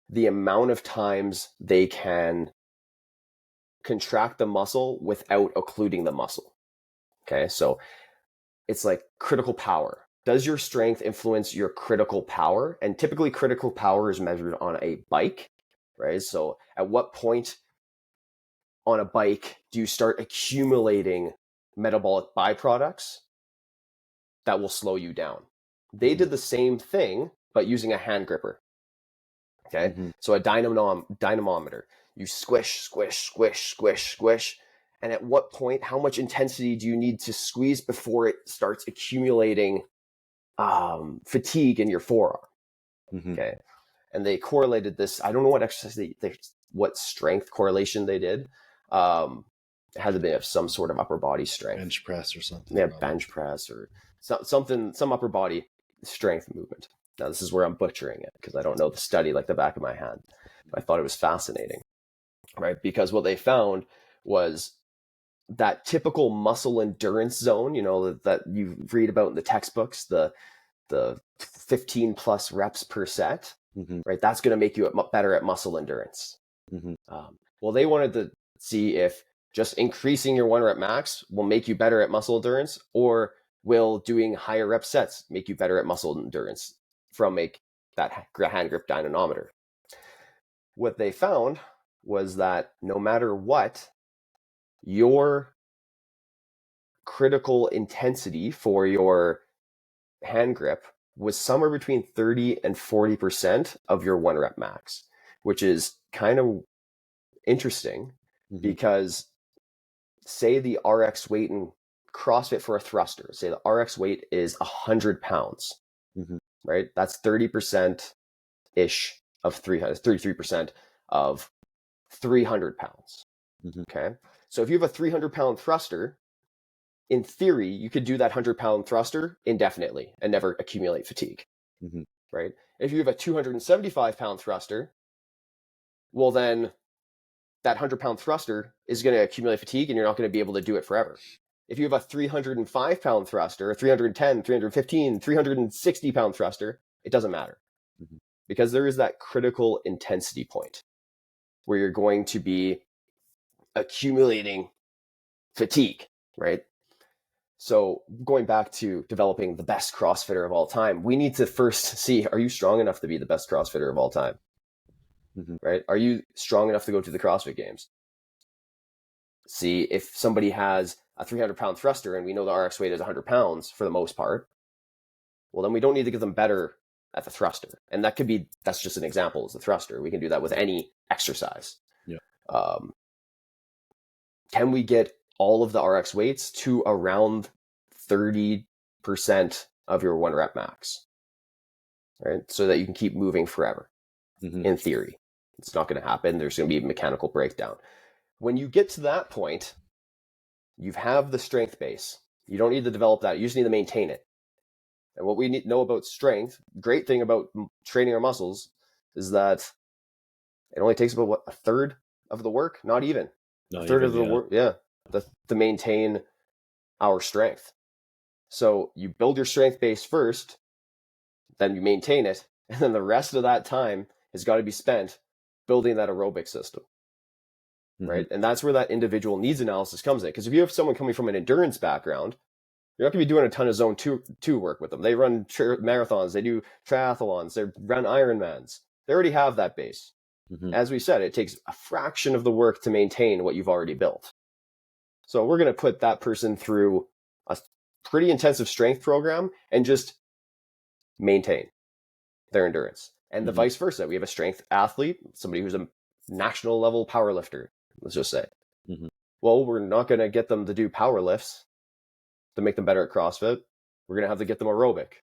the amount of times they can contract the muscle without occluding the muscle. Okay, so it's like critical power. Does your strength influence your critical power? And typically critical power is measured on a bike, right? So at what point on a bike do you start accumulating metabolic byproducts that will slow you down. They did the same thing, but using a hand gripper. Okay. So a dynamometer, you squish, squish, squish, squish, squish. And at what point, how much intensity do you need to squeeze before it starts accumulating fatigue in your forearm? Okay. And they correlated this. I don't know what exercise what strength correlation they did. It had to be of some sort of upper body strength. Bench press or something. Yeah, bench press or something, some upper body strength movement. Now, this is where I'm butchering it because I don't know the study like the back of my hand. But I thought it was fascinating, right? Because what they found was that typical muscle endurance zone, that you read about in the textbooks, the 15 plus reps per set, right? That's going to make you better at muscle endurance. Well, they wanted to see if just increasing your 1 rep max will make you better at muscle endurance, or will doing higher rep sets make you better at muscle endurance from that hand grip dynamometer. What they found was that no matter what, your critical intensity for your hand grip was somewhere between 30 and 40% of your 1 rep max, which is kind of interesting because say the RX weight in CrossFit for a thruster, say the RX weight is 100 pounds, right? That's 30%-ish of 300, 33% of 300 pounds. Okay. So if you have a 300-pound thruster, in theory, you could do that 100-pound thruster indefinitely and never accumulate fatigue, right? If you have a 275-pound thruster, well, then that 100-pound thruster is going to accumulate fatigue and you're not going to be able to do it forever. If you have a 305-pound thruster, a 310, 315, 360-pound thruster, it doesn't matter because there is that critical intensity point where you're going to be accumulating fatigue, right? So going back to developing the best CrossFitter of all time, we need to first see, are you strong enough to be the best CrossFitter of all time? Right? Are you strong enough to go to the CrossFit Games? See, if somebody has a 300-pound thruster and we know the RX weight is 100 pounds for the most part, well, then we don't need to get them better at the thruster. And that's just an example, is the thruster. We can do that with any exercise. Yeah. Can we get all of the RX weights to around 30% of your 1 rep max, right? So that you can keep moving forever. In theory, it's not going to happen. There's going to be a mechanical breakdown. When you get to that point, you have the strength base. You don't need to develop that. You just need to maintain it. And what we need to know about strength, great thing about training our muscles, is that it only takes about a third of the work, not even. A third of the work, to maintain our strength. So you build your strength base first, then you maintain it, and then the rest of that time has got to be spent building that aerobic system, right? And that's where that individual needs analysis comes in. Because if you have someone coming from an endurance background, you're not going to be doing a ton of zone two work with them. They run marathons, they do triathlons, they run Ironmans. They already have that base. As we said, it takes a fraction of the work to maintain what you've already built. So we're going to put that person through a pretty intensive strength program and just maintain their endurance. And the vice versa. We have a strength athlete, somebody who's a national level power lifter, let's just say. Well, we're not going to get them to do power lifts to make them better at CrossFit. We're going to have to get them aerobic,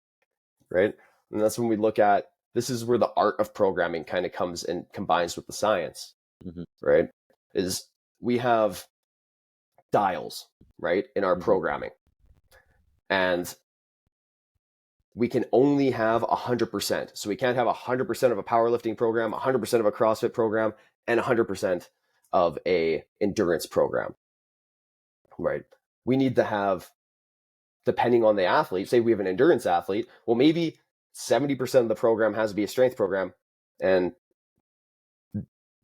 right? And that's when we look at, this is where the art of programming kind of comes and combines with the science, right? Is we have dials, right, in our programming. And we can only have 100%. So we can't have 100% of a powerlifting program, 100% of a CrossFit program, and 100% of a endurance program, right? We need to have, depending on the athlete, say we have an endurance athlete, well, maybe 70% of the program has to be a strength program and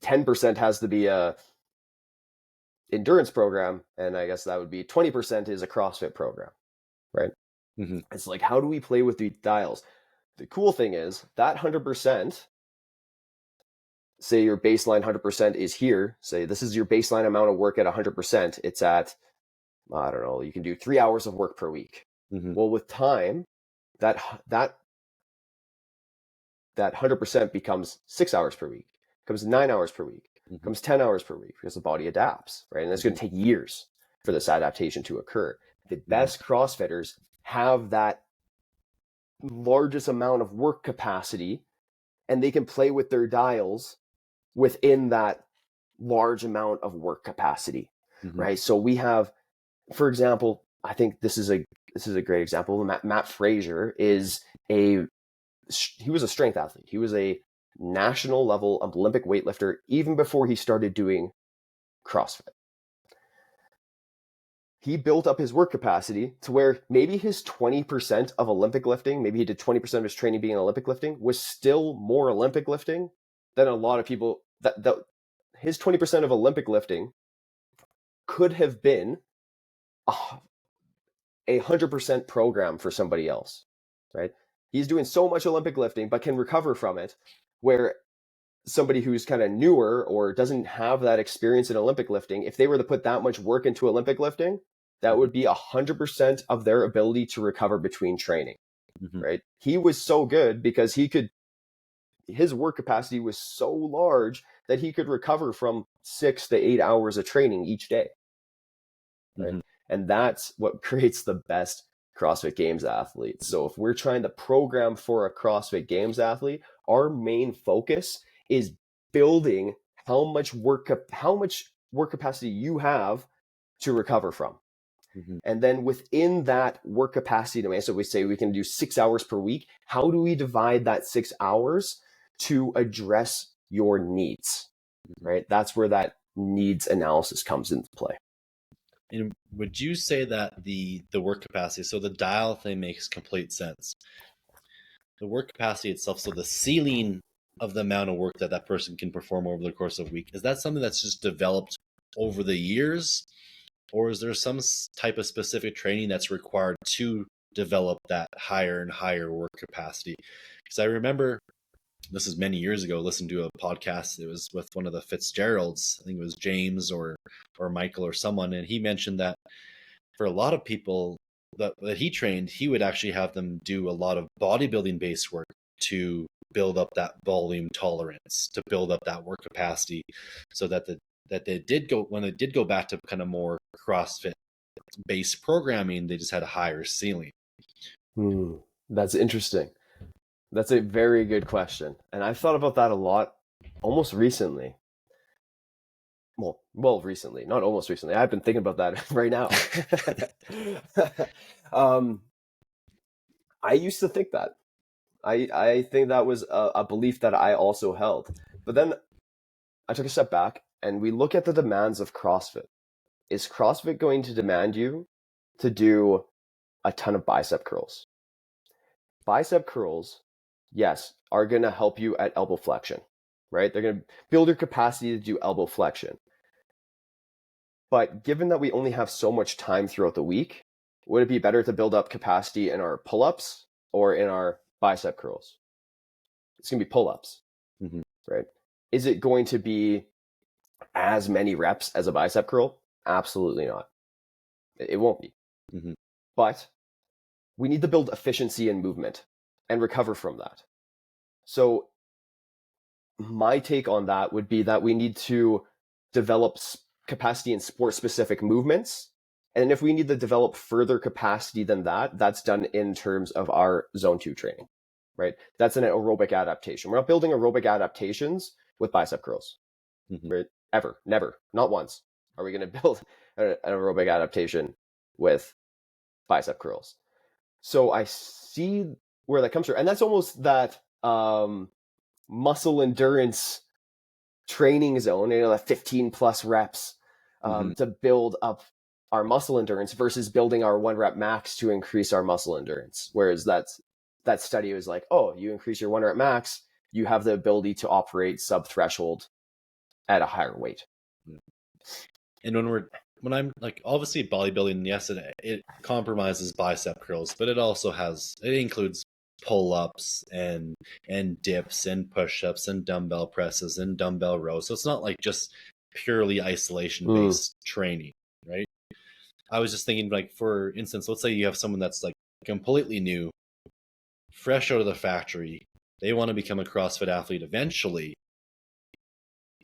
10% has to be a endurance program. And I guess that would be 20% is a CrossFit program, right? It's like, how do we play with the dials? The cool thing is that 100%, say your baseline 100% is here, say this is your baseline amount of work at 100%, it's at, I don't know, you can do 3 hours of work per week. Well, with time, that 100% becomes 6 hours per week, becomes 9 hours per week, becomes 10 hours per week, because the body adapts, right? And it's going to take years for this adaptation to occur. The best CrossFitters have that largest amount of work capacity, and they can play with their dials within that large amount of work capacity, right? So we have, for example, I think this is a great example. Matt Frazier he was a strength athlete. He was a national level Olympic weightlifter even before he started doing CrossFit. He built up his work capacity to where maybe his 20% of Olympic lifting, maybe he did 20% of his training being Olympic lifting, was still more Olympic lifting than a lot of people. That his 20% of Olympic lifting could have been a 100% program for somebody else, right? He's doing so much Olympic lifting, but can recover from it, where somebody who's kind of newer or doesn't have that experience in Olympic lifting, if they were to put that much work into Olympic lifting, that would be 100% of their ability to recover between training, right? He was so good because his work capacity was so large that he could recover from 6 to 8 hours of training each day, right? And that's what creates the best CrossFit Games athletes. So if we're trying to program for a CrossFit Games athlete, our main focus is building how much work capacity you have to recover from. And then within that work capacity domain, so we say we can do 6 hours per week. How do we divide that 6 hours to address your needs, right? That's where that needs analysis comes into play. And would you say that the work capacity, so the dial thing makes complete sense. The work capacity itself, so the ceiling of the amount of work that person can perform over the course of a week, is that something that's just developed over the years? Or is there some type of specific training that's required to develop that higher and higher work capacity? Because I remember, this is many years ago, listened to a podcast. It was with one of the Fitzgeralds. I think it was James or Michael or someone. And he mentioned that for a lot of people that he trained, he would actually have them do a lot of bodybuilding based work to build up that volume tolerance, to build up that work capacity, so that they did go, when they did go back to kind of more CrossFit based programming, they just had a higher ceiling. That's interesting. That's a very good question. And I've thought about that a lot almost recently. Well, recently, not almost recently. I've been thinking about that right now. I used to think that. I think that was a belief that I also held. But then I took a step back and we look at the demands of CrossFit. Is CrossFit going to demand you to do a ton of bicep curls? Bicep curls, yes, are going to help you at elbow flexion, right? They're going to build your capacity to do elbow flexion. But given that we only have so much time throughout the week, would it be better to build up capacity in our pull-ups or in our bicep curls? It's going to be pull-ups, right? Is it going to be as many reps as a bicep curl? Absolutely not. It won't be. But we need to build efficiency and movement and recover from that. So my take on that would be that we need to develop capacity in sport-specific movements. And if we need to develop further capacity than that, that's done in terms of our zone 2 training, right? That's an aerobic adaptation. We're not building aerobic adaptations with bicep curls, right? Ever, never, not once are we going to build an aerobic adaptation with bicep curls. So I see where that comes from. And that's almost that muscle endurance training zone, that 15 plus reps to build up our muscle endurance versus building our 1 rep max to increase our muscle endurance. Whereas that study was like, oh, you increase your 1 rep max, you have the ability to operate sub threshold at a higher weight. And when I'm like, obviously bodybuilding, yes, it compromises bicep curls, but it also includes pull-ups and dips and push-ups and dumbbell presses and dumbbell rows. So it's not like just purely isolation-based training, right? I was just thinking, like, for instance, let's say you have someone that's like completely new, fresh out of the factory. They want to become a CrossFit athlete eventually.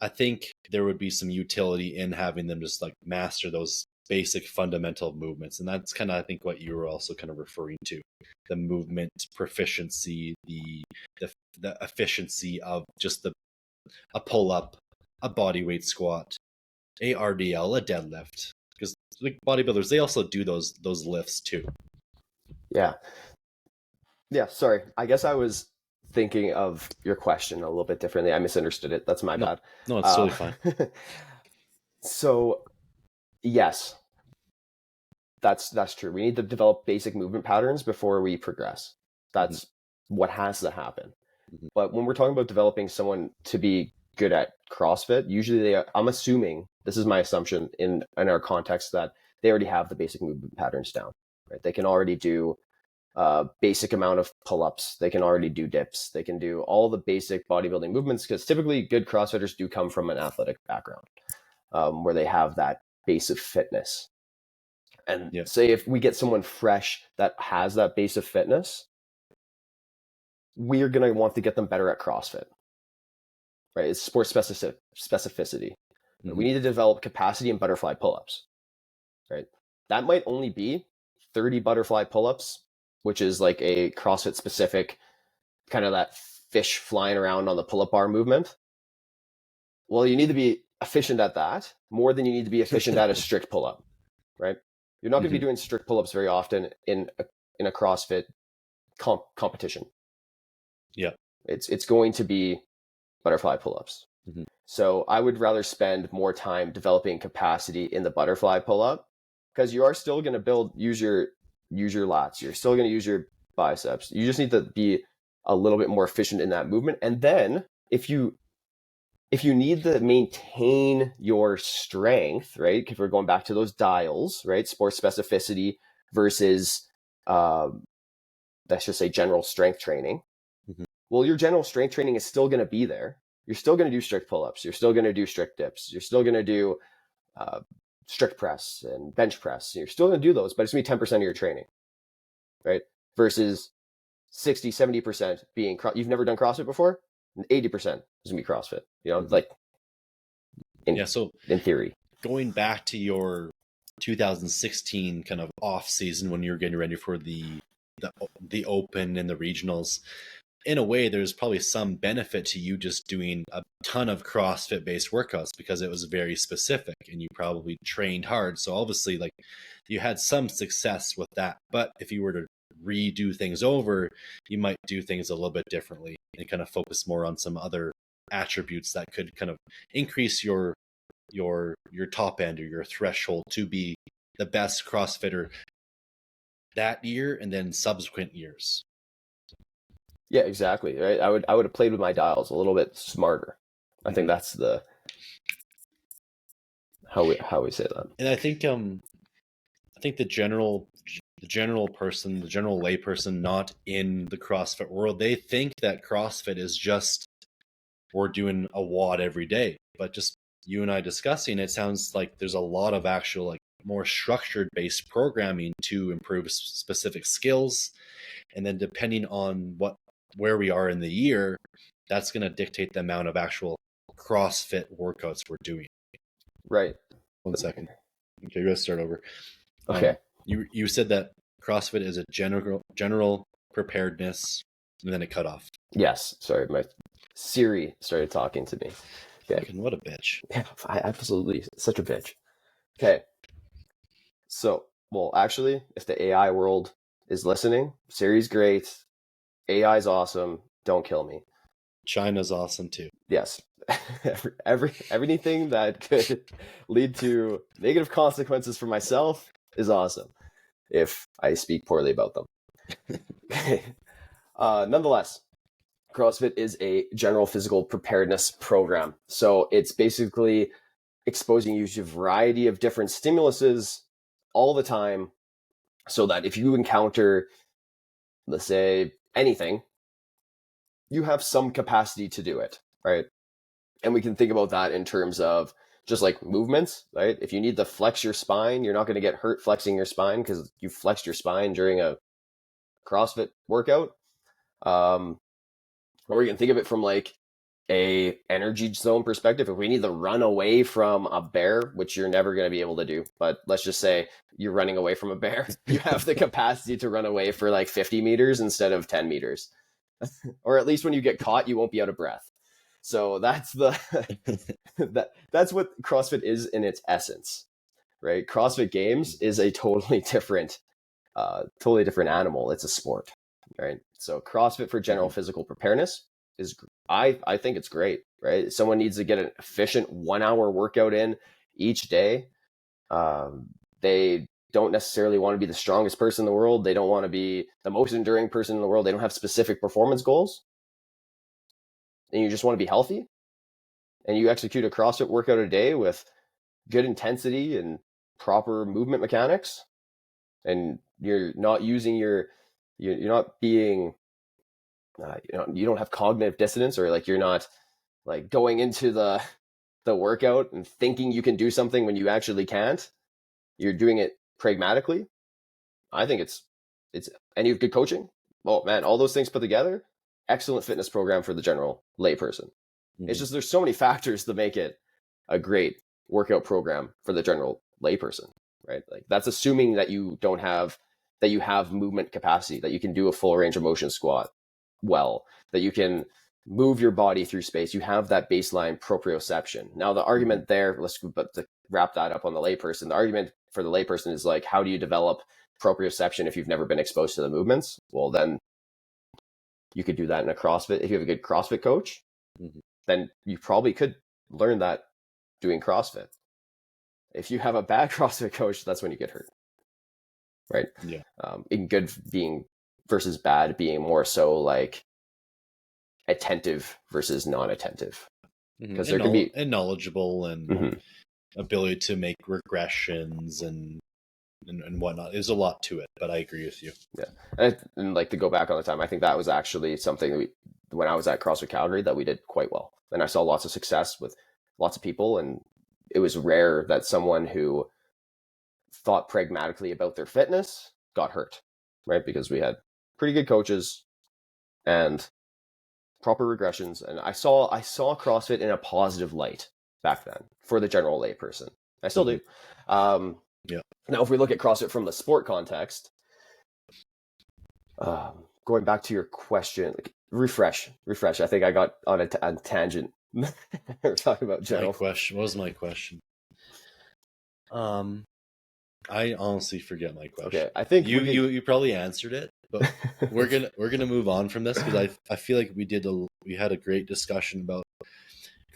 I think there would be some utility in having them just like master those basic fundamental movements. And that's kind of, I think, what you were also kind of referring to, the movement proficiency, the efficiency of just a pull up, a body weight squat, a RDL, a deadlift. Because like bodybuilders, they also do those lifts too. Yeah. Yeah, sorry. I guess I was thinking of your question a little bit differently. I misunderstood it. That's my No, bad. no, it's totally fine. So, yes, that's true. We need to develop basic movement patterns before we progress. That's what has to happen. Mhm. But when we're talking about developing someone to be good at CrossFit, usually I'm assuming, this is my assumption in our context, that they already have the basic movement patterns down, right? They can already do basic amount of pull-ups. They can already do dips. They can do all the basic bodybuilding movements, because typically good CrossFitters do come from an athletic background, where they have that base of fitness. And say if we get someone fresh that has that base of fitness, we're going to want to get them better at CrossFit, right? It's sport specificity. Mm-hmm. We need to develop capacity in butterfly pull-ups, right? That might only be 30 butterfly pull-ups, which is like a CrossFit specific kind of that fish flying around on the pull-up bar movement. Well, you need to be efficient at that more than you need to be efficient at a strict pull-up, right? You're not going to be doing strict pull-ups very often in a CrossFit competition. Yeah. It's going to be butterfly pull-ups. Mm-hmm. So I would rather spend more time developing capacity in the butterfly pull-up, because you are still going to use your lats. You're still going to use your biceps. You just need to be a little bit more efficient in that movement. And then if you need to maintain your strength, right? If we're going back to those dials, right? Sport specificity versus, let's just say, general strength training. Mm-hmm. Well, your general strength training is still going to be there. You're still going to do strict pull-ups. You're still going to do strict dips. You're still going to do strict press and bench press. You're still going to do those, but it's going to be 10% of your training, right? Versus 60, 70% being, you've never done CrossFit before, and 80% is going to be CrossFit, like in theory. Going back to your 2016 kind of off season when you were getting ready for the open and the regionals, in a way, there's probably some benefit to you just doing a ton of CrossFit based workouts, because it was very specific and you probably trained hard. So obviously, like, you had some success with that. But if you were to redo things over, you might do things a little bit differently and kind of focus more on some other attributes that could kind of increase your top end or your threshold to be the best CrossFitter that year and then subsequent years. Yeah, exactly. Right. I would have played with my dials a little bit smarter. I think that's the how we say that. And I think the general person, the general lay person not in the CrossFit world, they think that CrossFit is just we're doing a WOD every day. But just you and I discussing, it sounds like there's a lot of actual, like, more structured based programming to improve specific skills. And then depending on where we are in the year, that's going to dictate the amount of actual CrossFit workouts we're doing. Right. 1 second. Okay, you're going to start over. Okay. You said that CrossFit is a general preparedness, and then it cut off. Yes. Sorry, my Siri started talking to me. Okay. What a bitch. Yeah, absolutely. Such a bitch. Okay. So, well, actually, if the AI world is listening, Siri's great. AI's awesome. Don't kill me. China's awesome too. Yes. Everything that could lead to negative consequences for myself is awesome if I speak poorly about them. Nonetheless, CrossFit is a general physical preparedness program. So it's basically exposing you to a variety of different stimuluses all the time, so that if you encounter, let's say, anything, you have some capacity to do it, right? And we can think about that in terms of just like movements, right? If you need to flex your spine, you're not going to get hurt flexing your spine because you flexed your spine during a CrossFit workout. Or you can think of it from like a energy zone perspective. If we need to run away from a bear, which you're never going to be able to do, but let's just say you're running away from a bear, you have the capacity to run away for like 50 meters instead of 10 meters. Or at least when you get caught, you won't be out of breath. So that's the that's what CrossFit is in its essence, right? CrossFit Games is a totally different animal. It's a sport, right? So CrossFit for general physical preparedness is, I think it's great, right? If someone needs to get an efficient 1 hour workout in each day. They don't necessarily want to be the strongest person in the world. They don't want to be the most enduring person in the world. They don't have specific performance goals. And you just want to be healthy. And you execute a CrossFit workout a day with good intensity and proper movement mechanics. And you're not using you're not being, you don't have cognitive dissonance, or like you're not like going into the workout and thinking you can do something when you actually can't. You're doing it pragmatically. I think it's and you have good coaching. Oh man, all those things put together, excellent fitness program for the general layperson. It's just there's so many factors to make it a great workout program for the general layperson, right? Like that's assuming that you have movement capacity, that you can do a full range of motion squat well, that you can move your body through space. You have that baseline proprioception. Now the argument there, but to wrap that up on the layperson, the argument for the layperson is like, how do you develop proprioception if you've never been exposed to the movements? Well, then you could do that in a CrossFit. If you have a good CrossFit coach, then you probably could learn that doing CrossFit. If you have a bad CrossFit coach, that's when you get hurt, right? Yeah. In good being versus bad being more so like attentive versus non-attentive, because there can be knowledgeable and ability to make regressions and whatnot. There's a lot to it, but I agree with you. Yeah, and like to go back on the time, I think that was actually something that when I was at CrossFit Calgary, that we did quite well, and I saw lots of success with lots of people, and it was rare that someone who thought pragmatically about their fitness got hurt, right? Because we had pretty good coaches and proper regressions, and I saw CrossFit in a positive light back then for the general layperson. I still do. Yeah. Now, if we look at CrossFit from the sport context, going back to your question, refresh. I think I got on a tangent. We're talking about general. My question. What was my question? I honestly forget my question. Okay, I think you probably answered it, but we're gonna move on from this because I feel like we had a great discussion about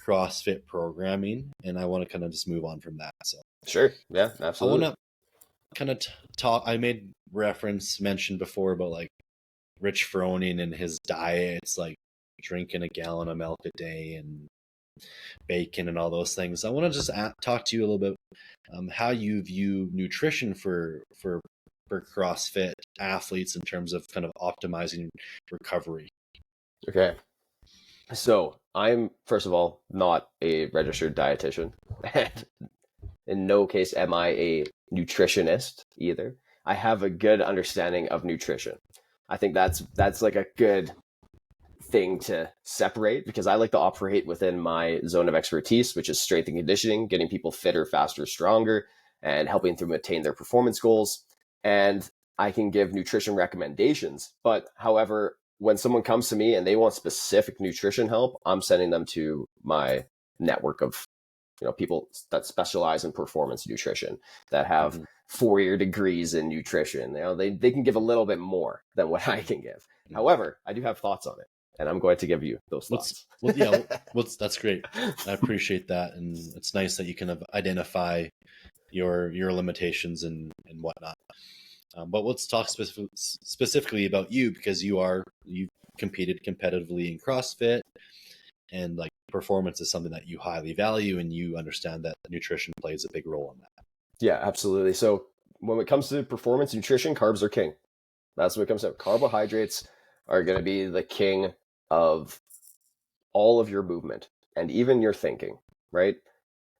CrossFit programming, and I want to kind of just move on from that. So sure, yeah, absolutely. I want to kind of talk. I made mention before about like Rich Froning and his diet. It's like drinking a gallon of milk a day and bacon and all those things. I want to just talk to you a little bit how you view nutrition for CrossFit athletes in terms of kind of optimizing recovery. Okay. So I'm, first of all, not a registered dietitian. In no case am I a nutritionist either. I have a good understanding of nutrition. I think that's like a good thing to separate, because I like to operate within my zone of expertise, which is strength and conditioning, getting people fitter, faster, stronger, and helping them attain their performance goals. And I can give nutrition recommendations. But however, when someone comes to me and they want specific nutrition help, I'm sending them to my network of people that specialize in performance nutrition, that have 4-year degrees in nutrition. They can give a little bit more than what I can give. However, I do have thoughts on it, and I'm going to give you those thoughts. That's great. I appreciate that, and it's nice that you can identify your limitations and whatnot. But let's talk specifically about you, because you've competed competitively in CrossFit, and like performance is something that you highly value, and you understand that nutrition plays a big role in that. Yeah, absolutely. So when it comes to performance nutrition, carbs are king. That's what it comes to. Carbohydrates are going to be the king of all of your movement and even your thinking, right?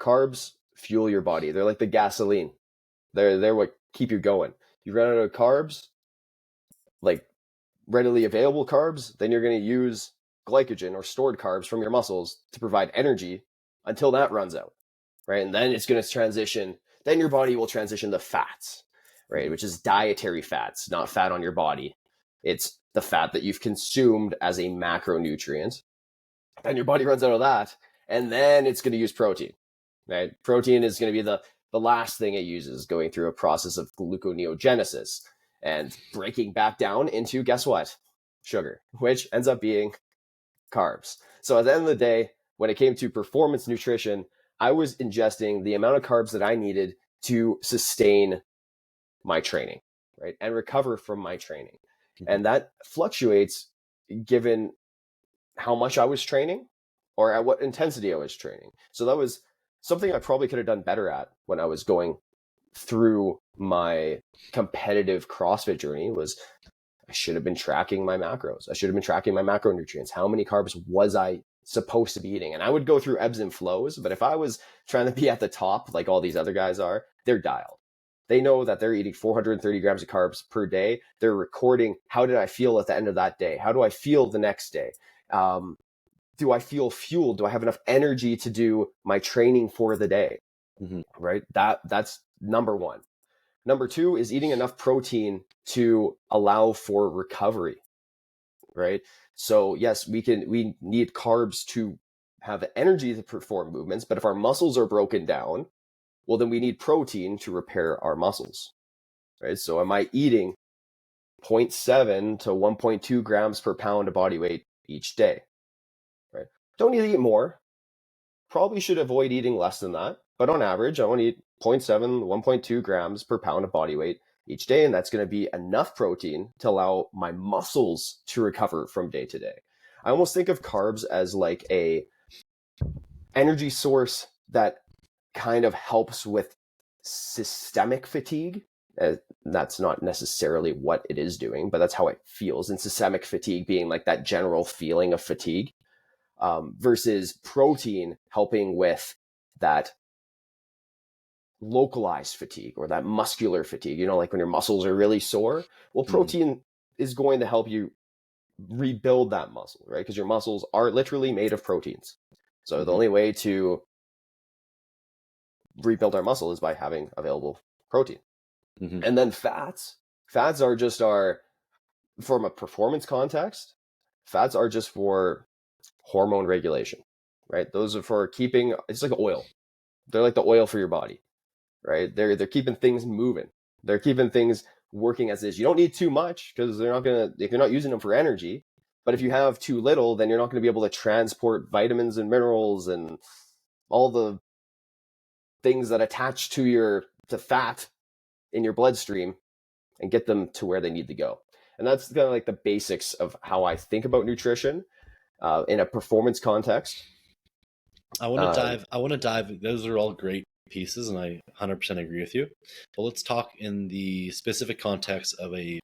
Carbs fuel your body. They're like the gasoline. They're what keep you going. You run out of carbs, like readily available carbs, then you're going to use glycogen or stored carbs from your muscles to provide energy until that runs out, right? And then it's going to transition, then your body will transition to fats, right? Which is dietary fats, not fat on your body. It's the fat that you've consumed as a macronutrient. Then your body runs out of that, and then it's going to use protein, right? Protein is going to be the last thing it uses, going through a process of gluconeogenesis and breaking back down into, guess what? Sugar, which ends up being carbs. So at the end of the day, when it came to performance nutrition, I was ingesting the amount of carbs that I needed to sustain my training, right? And recover from my training. And that fluctuates given how much I was training or at what intensity I was training. So that was something I probably could have done better at when I was going through my competitive CrossFit journey. Was I should have been tracking my macros. I should have been tracking my macronutrients. How many carbs was I supposed to be eating? And I would go through ebbs and flows, but if I was trying to be at the top like all these other guys are, they're dialed. They know that they're eating 430 grams of carbs per day. They're recording, how did I feel at the end of that day? How do I feel the next day? Do I feel fueled? Do I have enough energy to do my training for the day? Right? That's number one. Number two is eating enough protein to allow for recovery, right? So yes, we need carbs to have the energy to perform movements, but if our muscles are broken down, well, then we need protein to repair our muscles, right? So am I eating 0.7 to 1.2 grams per pound of body weight each day, right? Don't need to eat more. Probably should avoid eating less than that. But on average, I want to eat 0.7, 1.2 grams per pound of body weight each day. And that's going to be enough protein to allow my muscles to recover from day to day. I almost think of carbs as like a energy source that kind of helps with systemic fatigue. That's not necessarily what it is doing, but that's how it feels. And systemic fatigue being like that general feeling of fatigue. Versus protein helping with that localized fatigue or that muscular fatigue, like when your muscles are really sore. Well, protein is going to help you rebuild that muscle, right? Because your muscles are literally made of proteins. So the only way to rebuild our muscle is by having available protein. And then fats are just from a performance context, fats are just for hormone regulation, right? Those are for keeping, it's like oil. They're like the oil for your body, right? They're keeping things moving. They're keeping things working as is. You don't need too much because if you're not using them for energy, but if you have too little, then you're not going to be able to transport vitamins and minerals and all the things that attach to fat in your bloodstream and get them to where they need to go. And that's kind of like the basics of how I think about nutrition in a performance context. I want to dive. Those are all great pieces, and I 100% agree with you. But let's talk in the specific context of a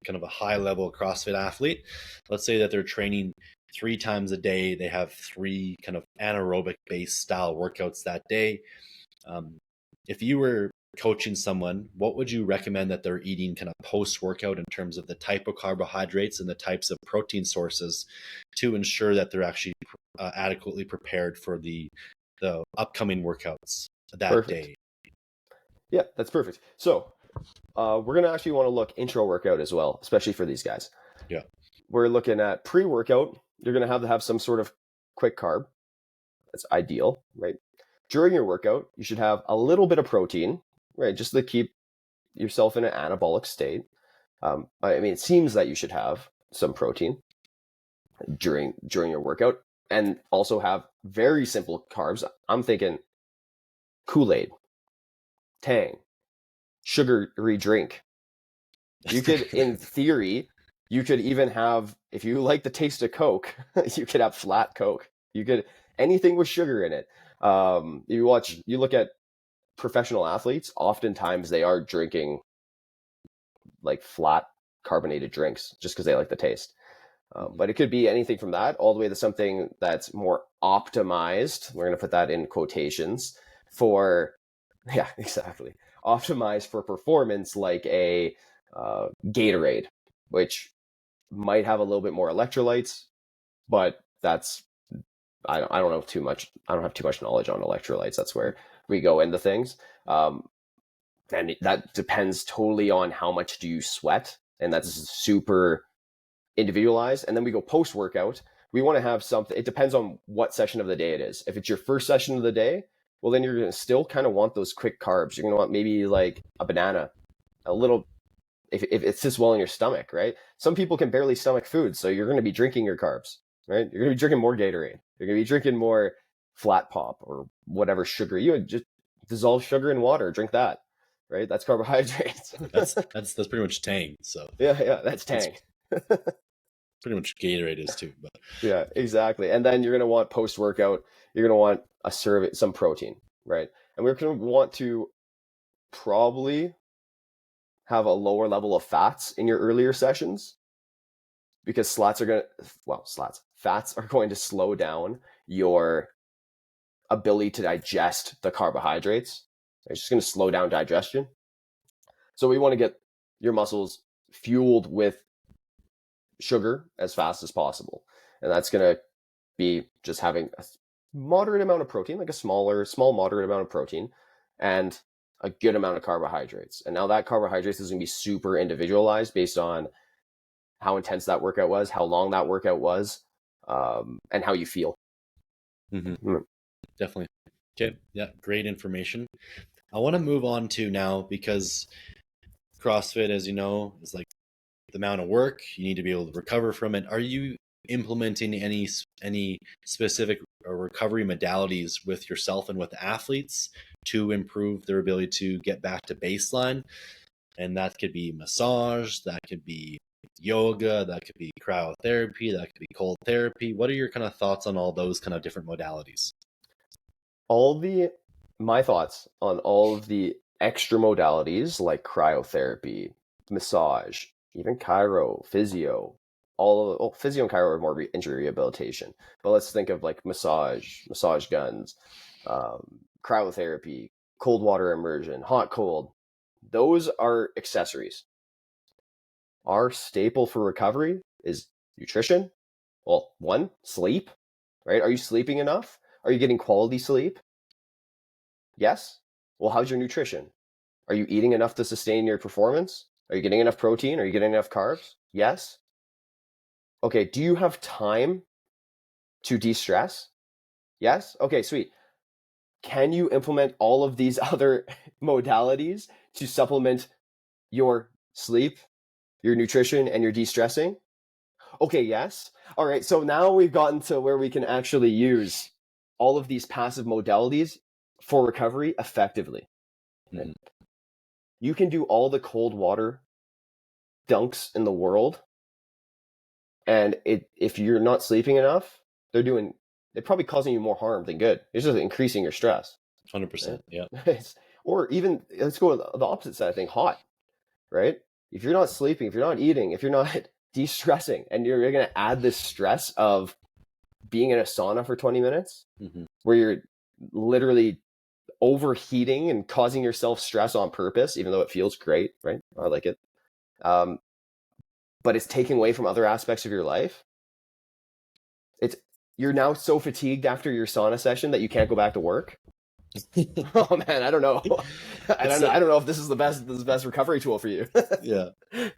kind of a high level CrossFit athlete. Let's say that they're training 3 times a day. They have 3 kind of anaerobic based style workouts that day. If you were coaching someone, what would you recommend that they're eating kind of post workout in terms of the type of carbohydrates and the types of protein sources to ensure that they're actually adequately prepared for the upcoming workouts that day? Yeah, that's perfect. So we're going to actually want to look intra workout as well, especially for these guys. Yeah. We're looking at pre-workout. You're going to have some sort of quick carb. That's ideal, right? During your workout, you should have a little bit of protein, right? Just to keep yourself in an anabolic state. It seems that you should have some protein during your workout and also have very simple carbs. I'm thinking Kool-Aid, Tang, sugary drink. You could, in theory, you could even have, if you like the taste of Coke, you could have flat Coke. You could, anything with sugar in it. You look at professional athletes, oftentimes they are drinking like flat carbonated drinks just because they like the taste. But it could be anything from that all the way to something that's more optimized. We're going to put that in quotations for, yeah, exactly. Optimized for performance like a Gatorade, which might have a little bit more electrolytes, but that's, I don't know too much. I don't have too much knowledge on electrolytes. That's where we go into things. And that depends totally on how much do you sweat. And that's super individualized. And then we go post workout. We want to have something. It depends on what session of the day it is. If it's your first session of the day, well, then you're going to still kind of want those quick carbs. You're going to want maybe like a banana, a little, if it sits well in your stomach, right? Some people can barely stomach food. So you're going to be drinking your carbs, right? You're going to be drinking more Gatorade. You're going to be drinking more flat pop or whatever sugar. You would just dissolve sugar in water, drink that, right? That's carbohydrates. That's pretty much Tang. So yeah, that's Tang. Pretty much Gatorade is too. But yeah, exactly. And then you're going to want post workout, you're going to want a serve, some protein, right? And we're going to want to probably have a lower level of fats in your earlier sessions, because fats are going to slow down your ability to digest the carbohydrates. It's just going to slow down digestion. So we want to get your muscles fueled with sugar as fast as possible. And that's going to be just having a moderate amount of protein, like a small, moderate amount of protein, and a good amount of carbohydrates. And now that carbohydrates is going to be super individualized based on how intense that workout was, how long that workout was, and how you feel. Definitely. Okay. Yeah. Great information. I want to move on to now, because CrossFit, as you know, is like the amount of work you need to be able to recover from it. Are you implementing any specific recovery modalities with yourself and with athletes to improve their ability to get back to baseline? And that could be massage, that could be yoga, that could be cryotherapy, that could be cold therapy. What are your kind of thoughts on all those kind of different modalities? My thoughts on all of the extra modalities like cryotherapy, massage, even chiro, physio, physio and chiro are more injury rehabilitation. But let's think of like massage guns, cryotherapy, cold water immersion, hot, cold. Those are accessories. Our staple for recovery is nutrition. Well, one, sleep, right? Are you sleeping enough? Are you getting quality sleep? Yes. Well, how's your nutrition? Are you eating enough to sustain your performance? Are you getting enough protein? Are you getting enough carbs? Yes. Okay, do you have time to de-stress? Yes. Okay, sweet. Can you implement all of these other modalities to supplement your sleep, your nutrition, and your de-stressing? Okay, yes. All right, so now we've gotten to where we can actually use all of these passive modalities for recovery effectively. Right? Mm-hmm. You can do all the cold water dunks in the world, and if you're not sleeping enough, they're probably causing you more harm than good. It's just increasing your stress. 100%, yeah. Or even, let's go to the opposite side, I think, hot, right? If you're not sleeping, if you're not eating, if you're not de-stressing, and you're going to add this stress of being in a sauna for 20 minutes, mm-hmm. where you're literally overheating and causing yourself stress on purpose, even though it feels great, right? I like it. But it's taking away from other aspects of your life. You're now so fatigued after your sauna session that you can't go back to work. Oh man, I don't know. I don't know if this is the best recovery tool for you. Yeah.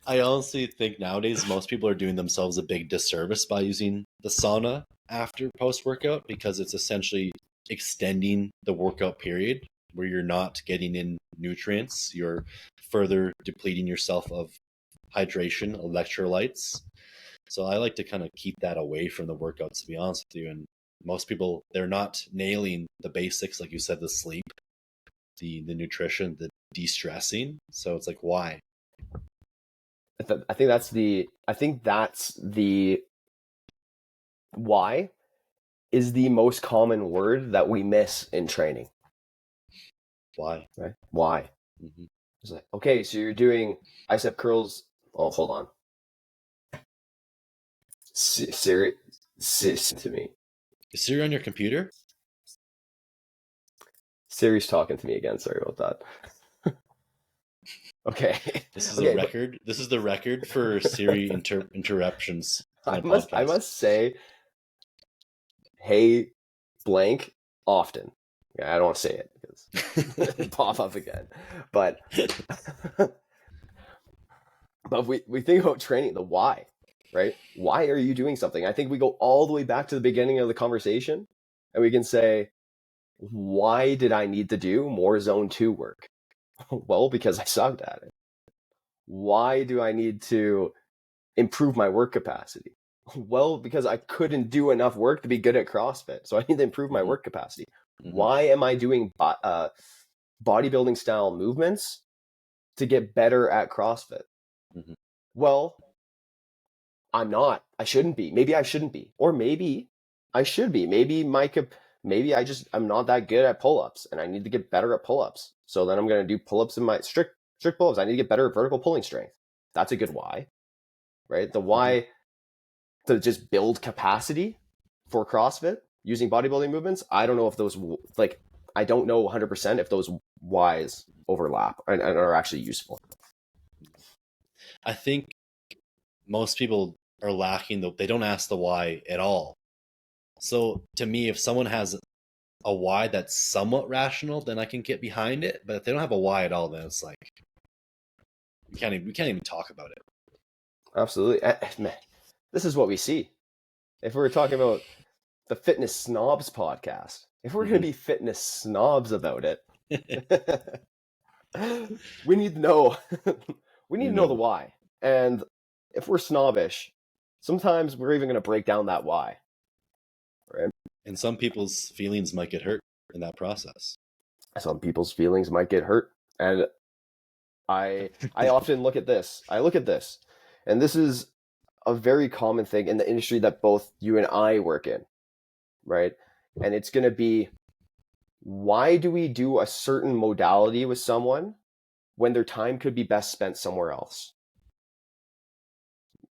I honestly think nowadays most people are doing themselves a big disservice by using the sauna after post-workout, because it's essentially extending the workout period where you're not getting in nutrients. You're further depleting yourself of hydration, electrolytes. So I like to kind of keep that away from the workouts, to be honest with you. And most people, they're not nailing the basics, like you said, the sleep, the nutrition, the de-stressing. So it's like, why? I think that's the why is the most common word that we miss in training. Why? Right? Why? Mm-hmm. It's like, okay, so you're doing bicep curls. Oh, hold on. Siri to me. Is Siri on your computer? Siri's talking to me again. Sorry about that. Okay. This is a Okay, but record. This is the record for Siri interruptions on I a must podcast. say, hey, blank, often. Yeah, I don't want to say it because it'll pop up again. But but we think about training, the why, right? Why are you doing something? I think we go all the way back to the beginning of the conversation, and we can say, why did I need to do more zone 2 work? Well, because I sucked at it. Why do I need to improve my work capacity? Well, because I couldn't do enough work to be good at CrossFit. So I need to improve my work capacity. Why am I doing bodybuilding style movements? To get better at CrossFit. Well, I'm not. I shouldn't be. Maybe I shouldn't be. Or maybe I should be. Maybe I'm not that good at pull-ups and I need to get better at pull-ups. So then I'm going to do pull-ups in my strict pull-ups. I need to get better at vertical pulling strength. That's a good why, right? The why to just build capacity for CrossFit using bodybuilding movements. I don't know if those, I don't know 100% if those whys overlap and are actually useful. I think most people are lacking they don't ask the why at all. So to me, if someone has a why that's somewhat rational, then I can get behind it. But if they don't have a why at all, then it's like we can't even talk about it. Absolutely. This is what we see. If we're talking about the Fitness Snobs podcast, if we're going to be fitness snobs about it, we need to know the why. And if we're snobbish, sometimes we're even going to break down that why. Right? And some people's feelings might get hurt in that process. Some people's feelings might get hurt. And I often look at this. And this is a very common thing in the industry that both you and I work in, right? And it's going to be, why do we do a certain modality with someone when their time could be best spent somewhere else?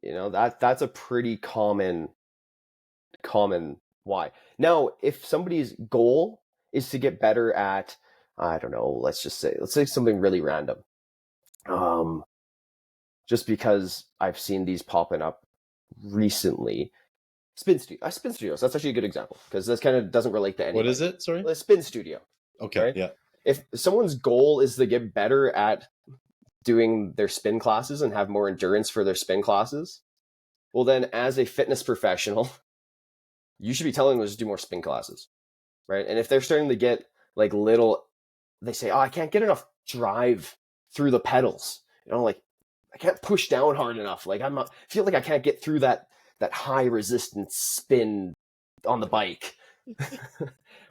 You know, that's a pretty common why. Now, if somebody's goal is to get better at, I don't know, let's say something really random. Just because I've seen these popping up recently. Spin studios. That's actually a good example because this kind of doesn't relate to anybody. What is it? Sorry? A spin studio. Okay, right? Yeah. If someone's goal is to get better at doing their spin classes and have more endurance for their spin classes, well then as a fitness professional, you should be telling them to do more spin classes, right? And if they're starting to get like they say, oh, I can't get enough drive through the pedals. You know, like I can't push down hard enough. Like I feel like I can't get through that high resistance spin on the bike.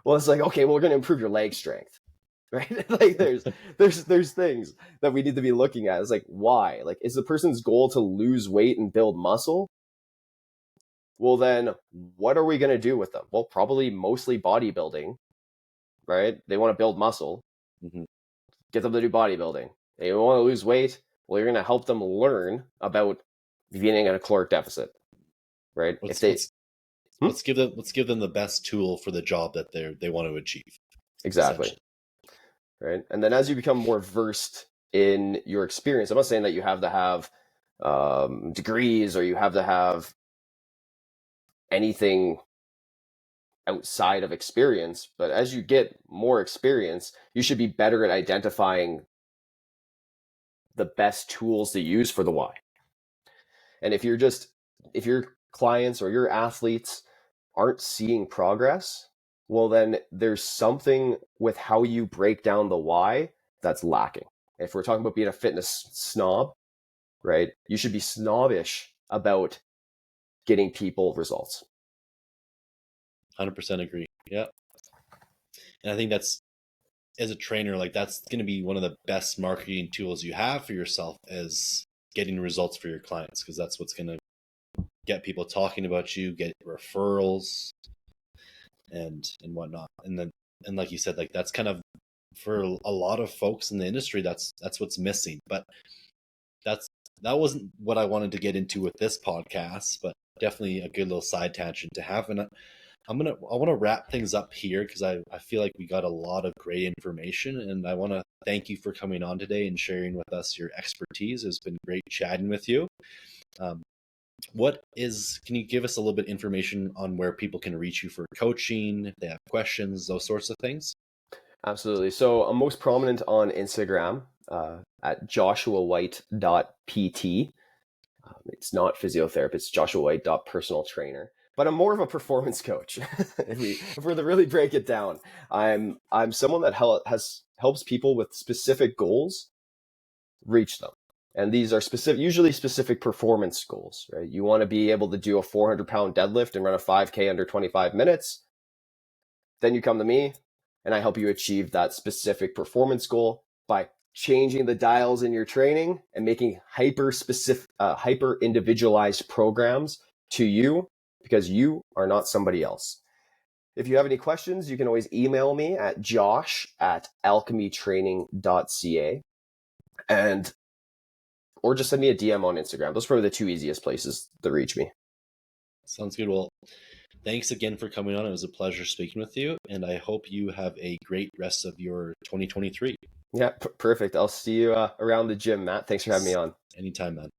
Well, it's like, okay, well, we're going to improve your leg strength, right? Like there's things that we need to be looking at. It's like, why? Like, is the person's goal to lose weight and build muscle? Well, then what are we going to do with them? Well, probably mostly bodybuilding, right? They want to build muscle. Get them to do bodybuilding. They want to lose weight. Well, you're going to help them learn about being in a caloric deficit, right? Let's give them the best tool for the job that they want to achieve. Exactly. Right. And then as you become more versed in your experience, I'm not saying that you have to have degrees or you have to have anything outside of experience, but as you get more experience, you should be better at identifying the best tools to use for the why. And if your clients or your athletes aren't seeing progress, well, then there's something with how you break down the why that's lacking. If we're talking about being a fitness snob, right, you should be snobbish about getting people results. 100% agree. Yeah. And I think that's, as a trainer, like that's going to be one of the best marketing tools you have for yourself, is getting results for your clients, because that's what's going to get people talking about you, get referrals and whatnot. And like you said, like that's kind of, for a lot of folks in the industry, that's what's missing. But that wasn't what I wanted to get into with this podcast, but definitely a good little side tangent to have. And I want to wrap things up here because I feel like we got a lot of great information, and I want to thank you for coming on today and sharing with us your expertise. It's been great chatting with you. Um, can you give us a little bit of information on where people can reach you for coaching, if they have questions, those sorts of things? Absolutely. So I'm most prominent on Instagram at joshuawhite.pt. It's not physiotherapist, it's joshuawhite.personal trainer. But I'm more of a performance coach. if we're to really break it down, I'm someone that helps people with specific goals reach them. And these are usually specific performance goals, right? You want to be able to do a 400-pound deadlift and run a 5K under 25 minutes. Then you come to me and I help you achieve that specific performance goal by changing the dials in your training and making hyper individualized programs to you, because you are not somebody else. If you have any questions, you can always email me at josh@alchemytraining.ca or just send me a DM on Instagram. Those are probably the two easiest places to reach me. Sounds good. Well, thanks again for coming on. It was a pleasure speaking with you, and I hope you have a great rest of your 2023. Yeah, perfect. I'll see you around the gym, Matt. Thanks for having me on. Anytime, man.